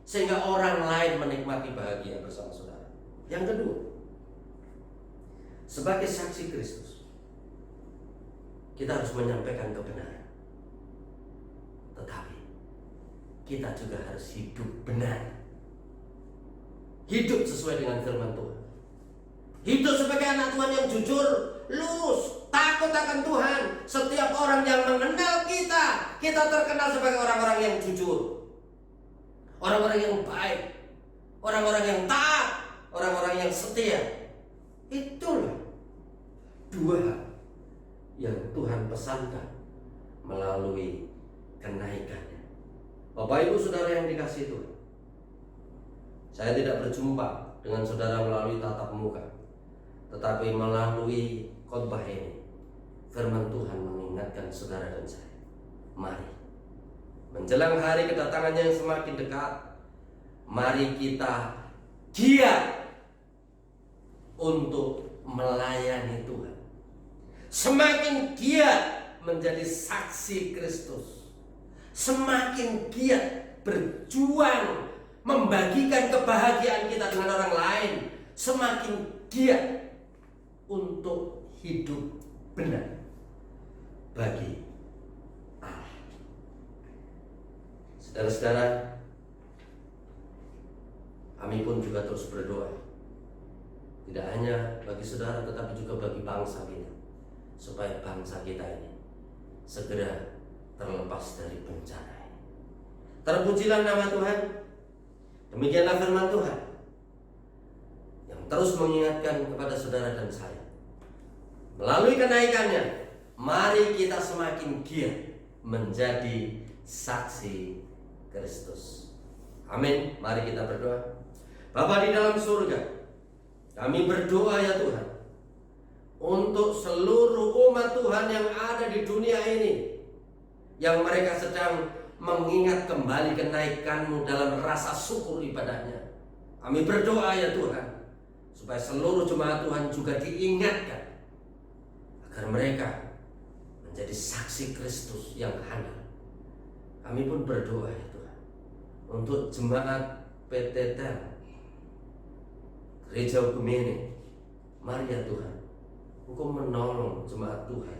sehingga orang lain menikmati bahagia bersama saudara. Yang kedua, sebagai saksi Kristus, kita harus menyampaikan kebenaran. Tetapi kita juga harus hidup benar, hidup sesuai dengan firman Tuhan, hidup sebagai anak Tuhan yang jujur, lurus, takut akan Tuhan. Setiap orang yang mengenal kita terkenal sebagai orang-orang yang jujur, orang-orang yang baik, orang-orang yang taat, orang-orang yang setia. Itulah dua hal yang Tuhan pesankan melalui kenaikannya. Bapak Ibu saudara yang dikasihi Tuhan, saya tidak berjumpa dengan saudara melalui tatap muka, tetapi melalui khotbah ini, firman Tuhan mengingatkan saudara dan saya, mari menjelang hari kedatangannya yang semakin dekat, mari kita giat untuk melayani Tuhan. Semakin giat menjadi saksi Kristus, semakin giat berjuang membagikan kebahagiaan kita dengan orang lain, semakin giat untuk hidup benar bagi Allah. Saudara-saudara, kami pun juga terus berdoa, tidak hanya bagi saudara tetapi juga bagi bangsa kita, supaya bangsa kita ini segera terlepas dari bencana ini. Terpujilah nama Tuhan. Demikianlah firman Tuhan yang terus mengingatkan kepada saudara dan saya. Melalui kenaikannya, mari kita semakin giat menjadi saksi Kristus. Amin. Mari kita berdoa. Bapa di dalam surga, kami berdoa ya Tuhan, untuk seluruh umat Tuhan yang ada di dunia ini, yang mereka sedang mengingat kembali kenaikan-Mu dalam rasa syukur ibadahnya. Kami berdoa ya Tuhan, supaya seluruh jemaat Tuhan juga diingatkan, agar mereka menjadi saksi Kristus yang handal. Kami pun berdoa ya Tuhan, untuk jemaat PT TEL Gereja Ekumene. Mari ya Tuhan, Engkau menolong jemaat Tuhan,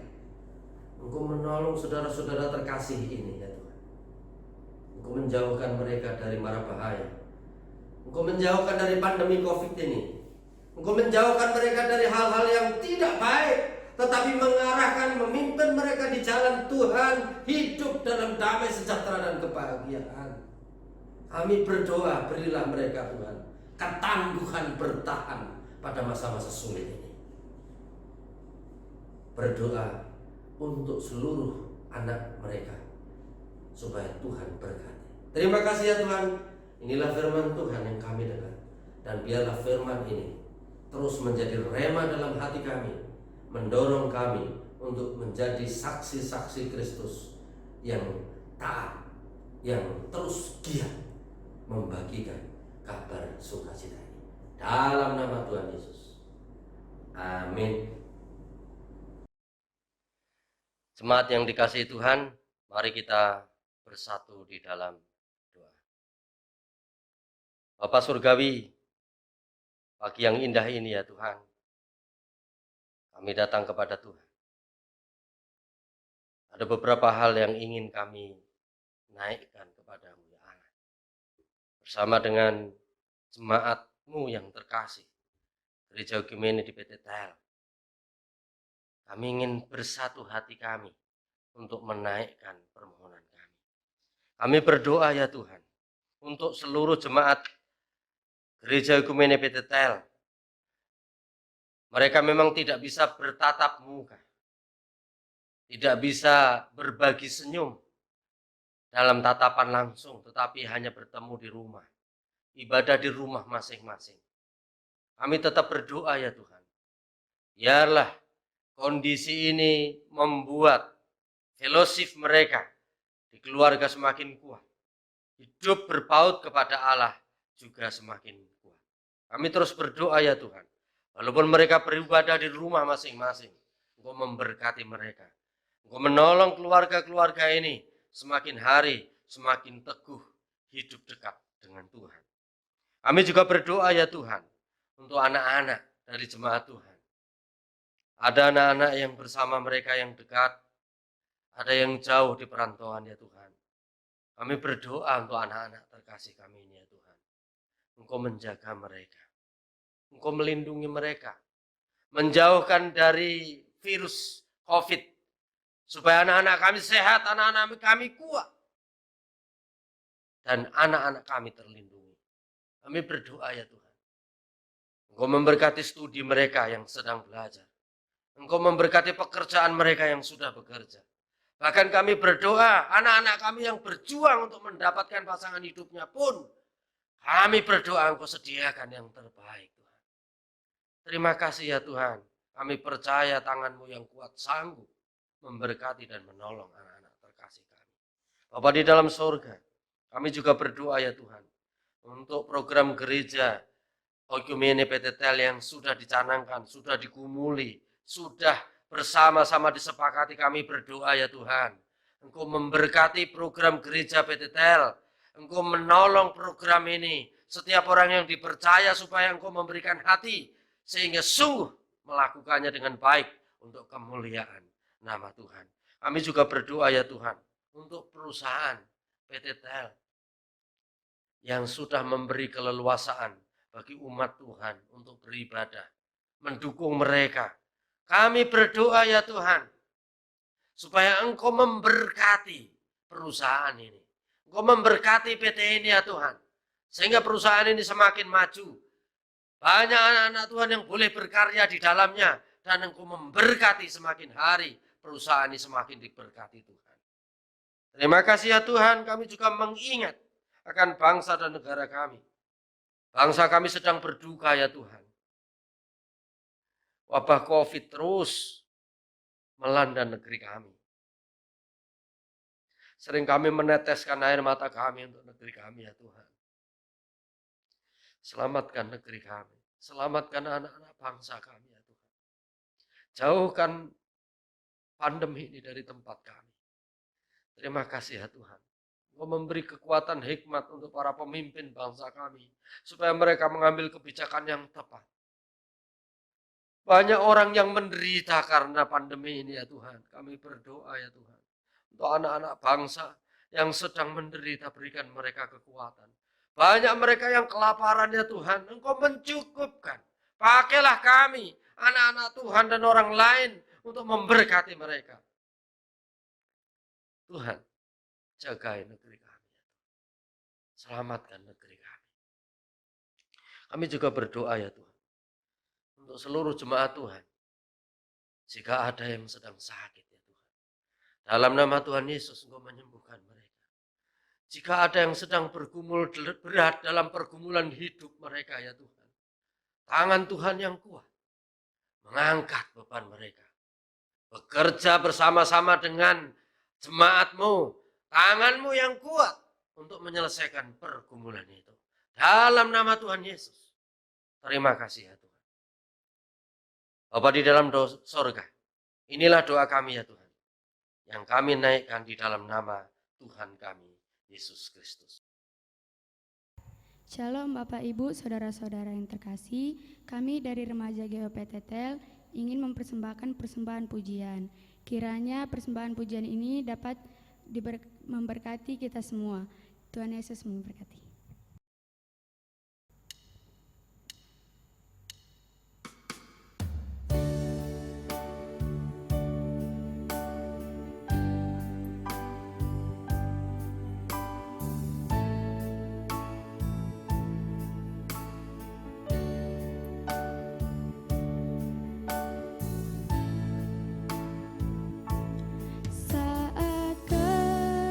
Engkau menolong saudara-saudara terkasih ini ya Tuhan. Engkau menjauhkan mereka dari mara bahaya, Engkau menjauhkan dari pandemi COVID ini, Engkau menjauhkan mereka dari hal-hal yang tidak baik, tetapi mengarahkan, memimpin mereka di jalan Tuhan, hidup dalam damai, sejahtera, dan kebahagiaan. Kami berdoa, berilah mereka Tuhan ketangguhan bertahan pada masa-masa sulit ini. Berdoa untuk seluruh anak mereka, supaya Tuhan berkati. Terima kasih ya Tuhan. Inilah firman Tuhan yang kami dengar, dan biarlah firman ini terus menjadi rema dalam hati kami, mendorong kami untuk menjadi saksi-saksi Kristus yang taat, yang terus giat membagikan kabar sukacita ini. Dalam nama Tuhan Yesus. Amin. Jemaat yang dikasihi Tuhan, mari kita bersatu di dalam doa. Bapa Surgawi, pagi yang indah ini ya Tuhan, kami datang kepada Tuhan. Ada beberapa hal yang ingin kami naikkan kepadamu ya Allah. Bersama dengan jemaat-Mu yang terkasih, Gereja Ekumene di PT TEL, kami ingin bersatu hati kami untuk menaikkan permohonan kami. Kami berdoa ya Tuhan, untuk seluruh jemaat Gereja Ekumene PT TEL. Mereka memang tidak bisa bertatap muka, tidak bisa berbagi senyum dalam tatapan langsung, tetapi hanya bertemu di rumah, ibadah di rumah masing-masing. Kami tetap berdoa ya Tuhan, biarlah kondisi ini membuat fellowship mereka di keluarga semakin kuat, hidup berpaut kepada Allah juga semakin kuat. Kami terus berdoa ya Tuhan, walaupun mereka beribadah di rumah masing-masing, Engkau memberkati mereka, Engkau menolong keluarga-keluarga ini semakin hari semakin teguh hidup dekat dengan Tuhan. Kami juga berdoa ya Tuhan, untuk anak-anak dari jemaat Tuhan. Ada anak-anak yang bersama mereka yang dekat, ada yang jauh di perantauan ya Tuhan. Kami berdoa untuk anak-anak terkasih kami ini ya Tuhan. Engkau menjaga mereka, Engkau melindungi mereka, menjauhkan dari virus COVID, supaya anak-anak kami sehat, anak-anak kami kuat, dan anak-anak kami terlindungi. Kami berdoa ya Tuhan, Engkau memberkati studi mereka yang sedang belajar, Engkau memberkati pekerjaan mereka yang sudah bekerja. Bahkan kami berdoa, anak-anak kami yang berjuang untuk mendapatkan pasangan hidupnya pun, kami berdoa Engkau sediakan yang terbaik Tuhan. Terima kasih ya Tuhan, kami percaya tangan-Mu yang kuat sanggup memberkati dan menolong anak-anak terkasih kami. Bapa di dalam surga, kami juga berdoa ya Tuhan, untuk program gereja Oikumene PTTL yang sudah dicanangkan, sudah digumuli, sudah bersama-sama disepakati, kami berdoa ya Tuhan. Engkau memberkati program gereja PTTL, Engkau menolong program ini, setiap orang yang dipercaya supaya Engkau memberikan hati, sehingga sungguh melakukannya dengan baik untuk kemuliaan nama Tuhan. Kami juga berdoa ya Tuhan, untuk perusahaan PTTL yang sudah memberi keleluasaan bagi umat Tuhan untuk beribadah, mendukung mereka. Kami berdoa ya Tuhan, supaya Engkau memberkati perusahaan ini. Engkau memberkati PT ini ya Tuhan, sehingga perusahaan ini semakin maju. Banyak anak-anak Tuhan yang boleh berkarya di dalamnya, dan Engkau memberkati semakin hari, perusahaan ini semakin diberkati Tuhan. Terima kasih ya Tuhan, kami juga mengingat akan bangsa dan negara kami. Bangsa kami sedang berduka ya Tuhan. Wabah COVID terus melanda negeri kami. Sering kami meneteskan air mata kami untuk negeri kami ya Tuhan. Selamatkan negeri kami. Selamatkan anak-anak bangsa kami ya Tuhan. Jauhkan pandemi ini dari tempat kami. Terima kasih ya Tuhan. Engkau memberi kekuatan hikmat untuk para pemimpin bangsa kami, supaya mereka mengambil kebijakan yang tepat. Banyak orang yang menderita karena pandemi ini ya Tuhan. Kami berdoa ya Tuhan, untuk anak-anak bangsa yang sedang menderita, berikan mereka kekuatan. Banyak mereka yang kelaparan ya Tuhan, Engkau mencukupkan. Pakailah kami, anak-anak Tuhan dan orang lain, untuk memberkati mereka. Tuhan, jagai negeri kami. Selamatkan negeri kami. Kami juga berdoa ya Tuhan, untuk seluruh jemaat Tuhan. Jika ada yang sedang sakit ya Tuhan, dalam nama Tuhan Yesus Engkau menyembuhkan mereka. Jika ada yang sedang bergumul berat dalam pergumulan hidup mereka ya Tuhan, tangan Tuhan yang kuat mengangkat beban mereka. Bekerja bersama-sama dengan jemaat-Mu, tangan-Mu yang kuat untuk menyelesaikan pergumulan itu. Dalam nama Tuhan Yesus. Terima kasih ya Tuhan. Bapa di dalam surga, inilah doa kami ya Tuhan, yang kami naikkan di dalam nama Tuhan kami, Yesus Kristus. Shalom Bapak Ibu, Saudara-saudara yang terkasih, kami dari Remaja GOPTTL ingin mempersembahkan persembahan pujian. Kiranya persembahan pujian ini dapat memberkati kita semua. Tuhan Yesus memberkati. Saat keadaan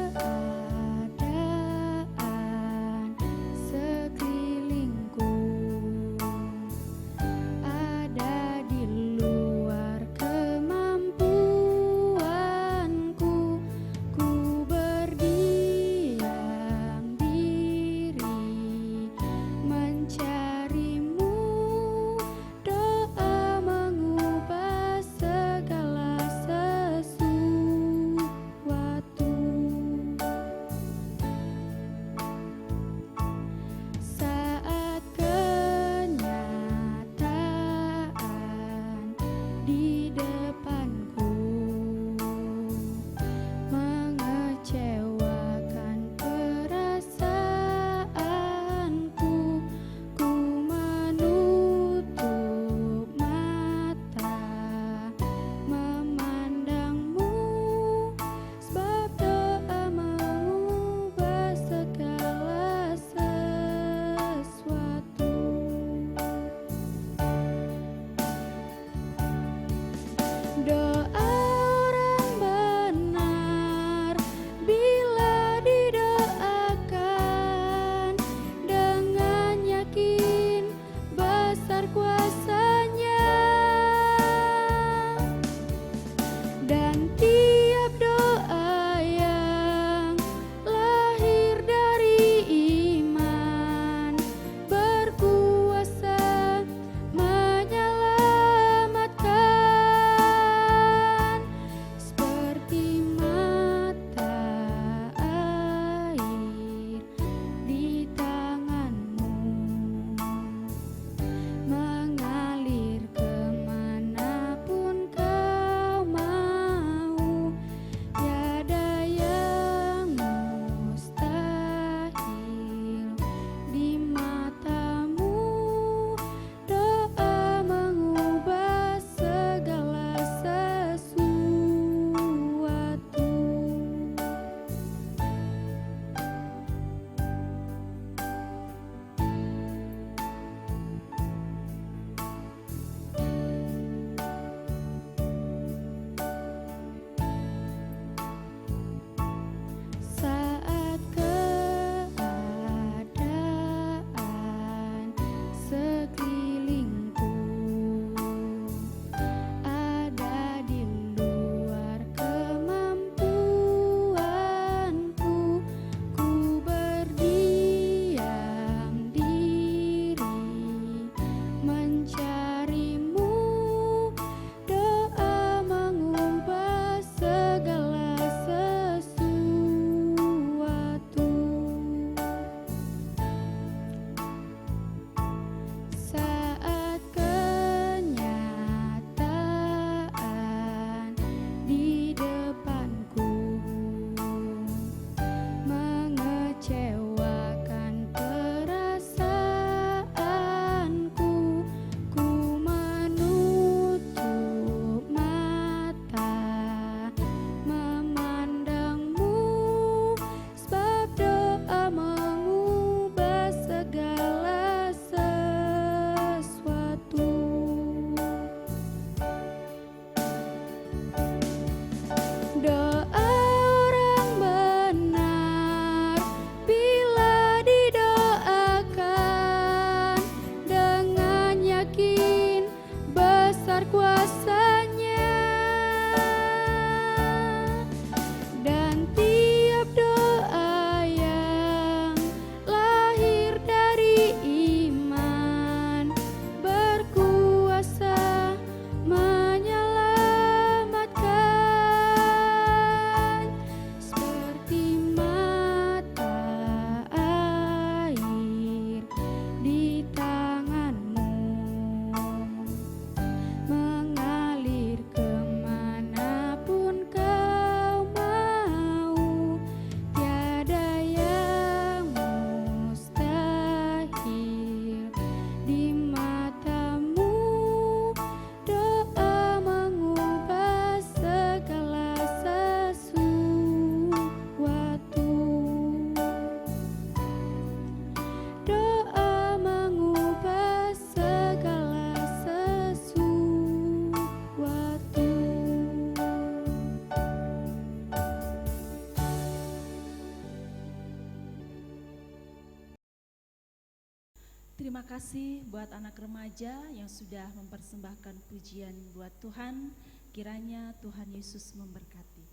Terima kasih buat anak remaja yang sudah mempersembahkan pujian buat Tuhan. Kiranya Tuhan Yesus memberkati.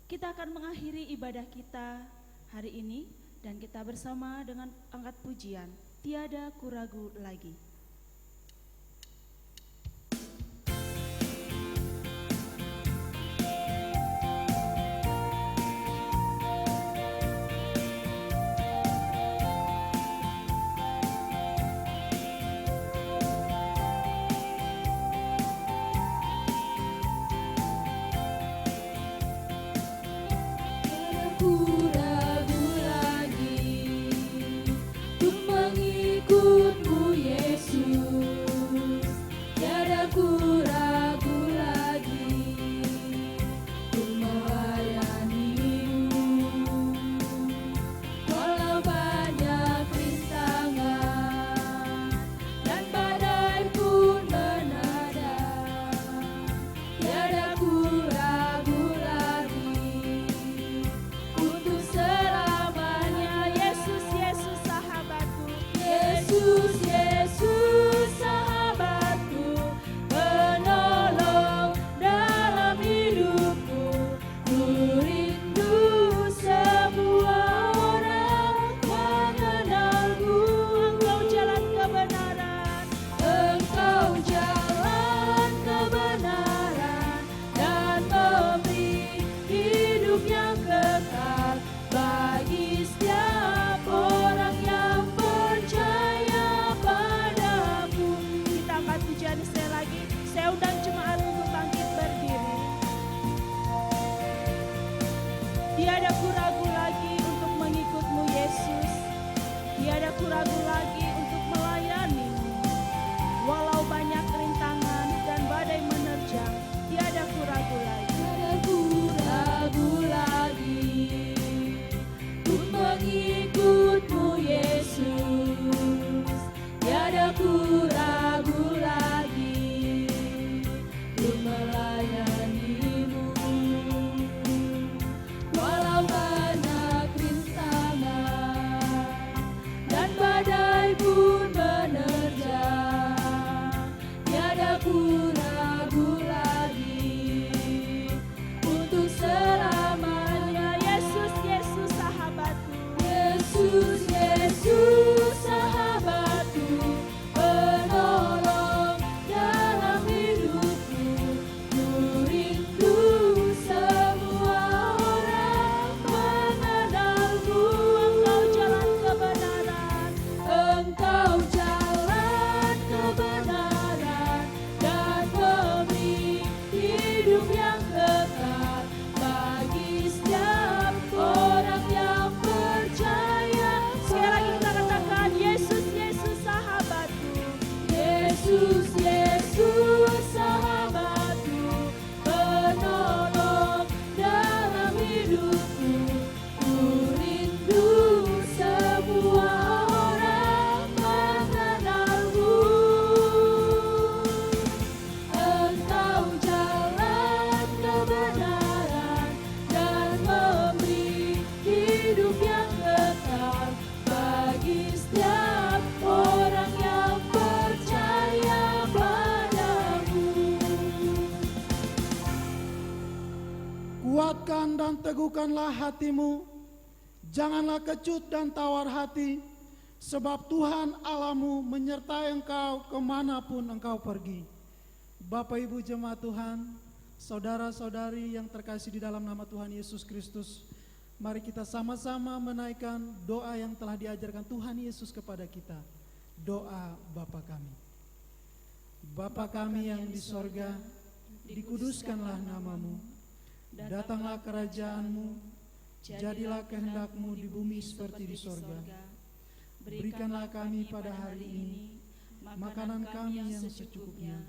Kita akan mengakhiri ibadah kita hari ini dan kita bersama dengan angkat pujian Tiada Ku Ragu Lagi. Ku ragu lagi untuk mengikut-Mu Yesus. Tiada ku ragu lagi untuk melayani-Mu. Walau banyak rintangan dan badai pun menadang, tiada ku ragu lagi untuk selamanya. Yesus, Yesus sahabatku, Yesus, Yesus sahabatku, penolong dalam hidupku. Ku rindu semua orang mengenalmu. Engkau jalan kebenaran, Engkau jalan kebenaran dan memberi hidup yang kekal bagi setiap orang yang percaya padamu. Kita angkat pujian sekali lagi. Saya undang jemaat untuk bangkit berdiri. Tiada ku ragu lagi untuk mengikut-Mu Yesus. Tiada ku ragu lagi untuk melayani-Mu. Walau banyak rintangan dan badai menerjang, tiada ku ragu lagi. Tiada ku ragu lagi untuk mengikut-Mu Yesus. Tiada ku ragu lagi untuk melayani-Mu. Walau banyak rintangan dan badai pun menerjang, tiada ku ragu lagi untuk selamanya. Yesus, Yesus sahabatku, Yesus, Yesus sahabatku, penolong dalam hidupku. Ku rindu semua orang mengenalmu. Engkau jalan kebenaran, Engkau jalan kebenaran dan memberi hidup yang kekal bagi setiap orang yang percaya. sekali lagi kita katakan Yesus, Yesus sahabatku. Yesus, Yesus sahabatku, penolong dalam hidupku. Ku rindu semua orang mengenalmu. Engkau jalan kebenaran dan memberi hidup yang kekal bagi setiap orang yang percaya padamu. Kuatkan dan teguhkanlah hatimu, janganlah kecut dan tawar hati, sebab Tuhan Allahmu menyertai engkau kemanapun engkau pergi. Bapak Ibu jemaat Tuhan, saudara-saudari yang terkasih di dalam nama Tuhan Yesus Kristus, mari kita sama-sama menaikkan doa yang telah diajarkan Tuhan Yesus kepada kita. Doa Bapa kami. Bapa kami yang di sorga, dikuduskanlah namamu. Datanglah kerajaanmu, jadilah kehendak-Mu di bumi seperti di sorga. Berikanlah kami pada hari ini makanan kami yang secukupnya,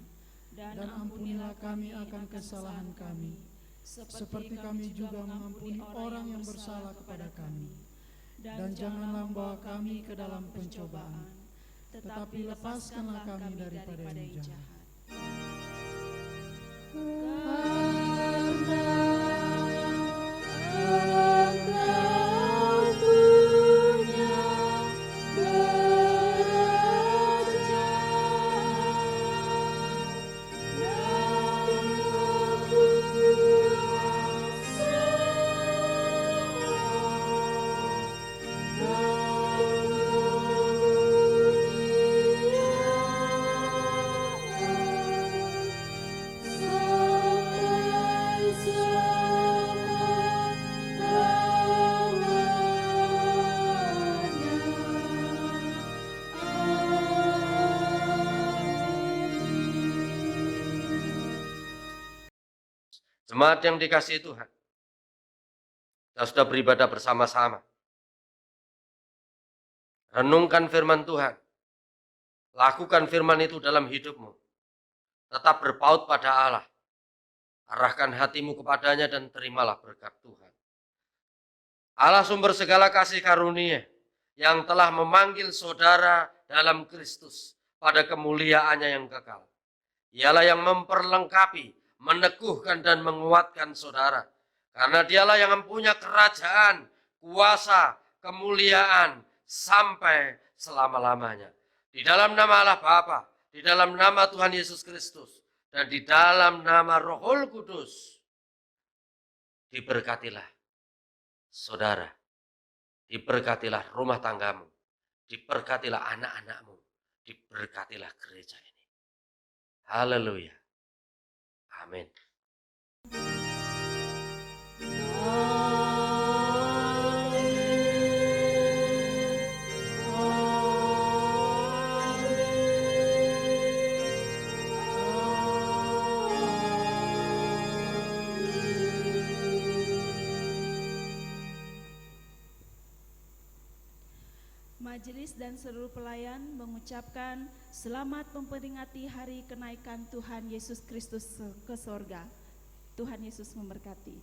dan ampunilah kami akan kesalahan kami, seperti kami juga mengampuni orang yang bersalah kepada kami. Dan janganlah membawa kami ke dalam pencobaan, tetapi lepaskanlah kami daripada yang jahat. Engkau punya Jemaat yang dikasihi Tuhan, kita sudah beribadah bersama-sama. Renungkan firman Tuhan. Lakukan firman itu dalam hidupmu. Tetap berpaut pada Allah. Arahkan hatimu kepadanya dan terimalah berkat Tuhan. Allah sumber segala kasih karunia yang telah memanggil saudara dalam Kristus pada kemuliaannya yang kekal. Ialah yang memperlengkapi, meneguhkan dan menguatkan saudara. Karena dialah yang mempunyai kerajaan, kuasa, kemuliaan sampai selama-lamanya. Di dalam nama Allah Bapa, di dalam nama Tuhan Yesus Kristus, dan di dalam nama Roh Kudus, diberkatilah saudara, diberkatilah rumah tanggamu, diberkatilah anak-anakmu, diberkatilah gereja ini. Haleluya. Amin. Majelis dan seluruh pelayan mengucapkan selamat memperingati hari kenaikan Tuhan Yesus Kristus ke sorga. Tuhan Yesus memberkati.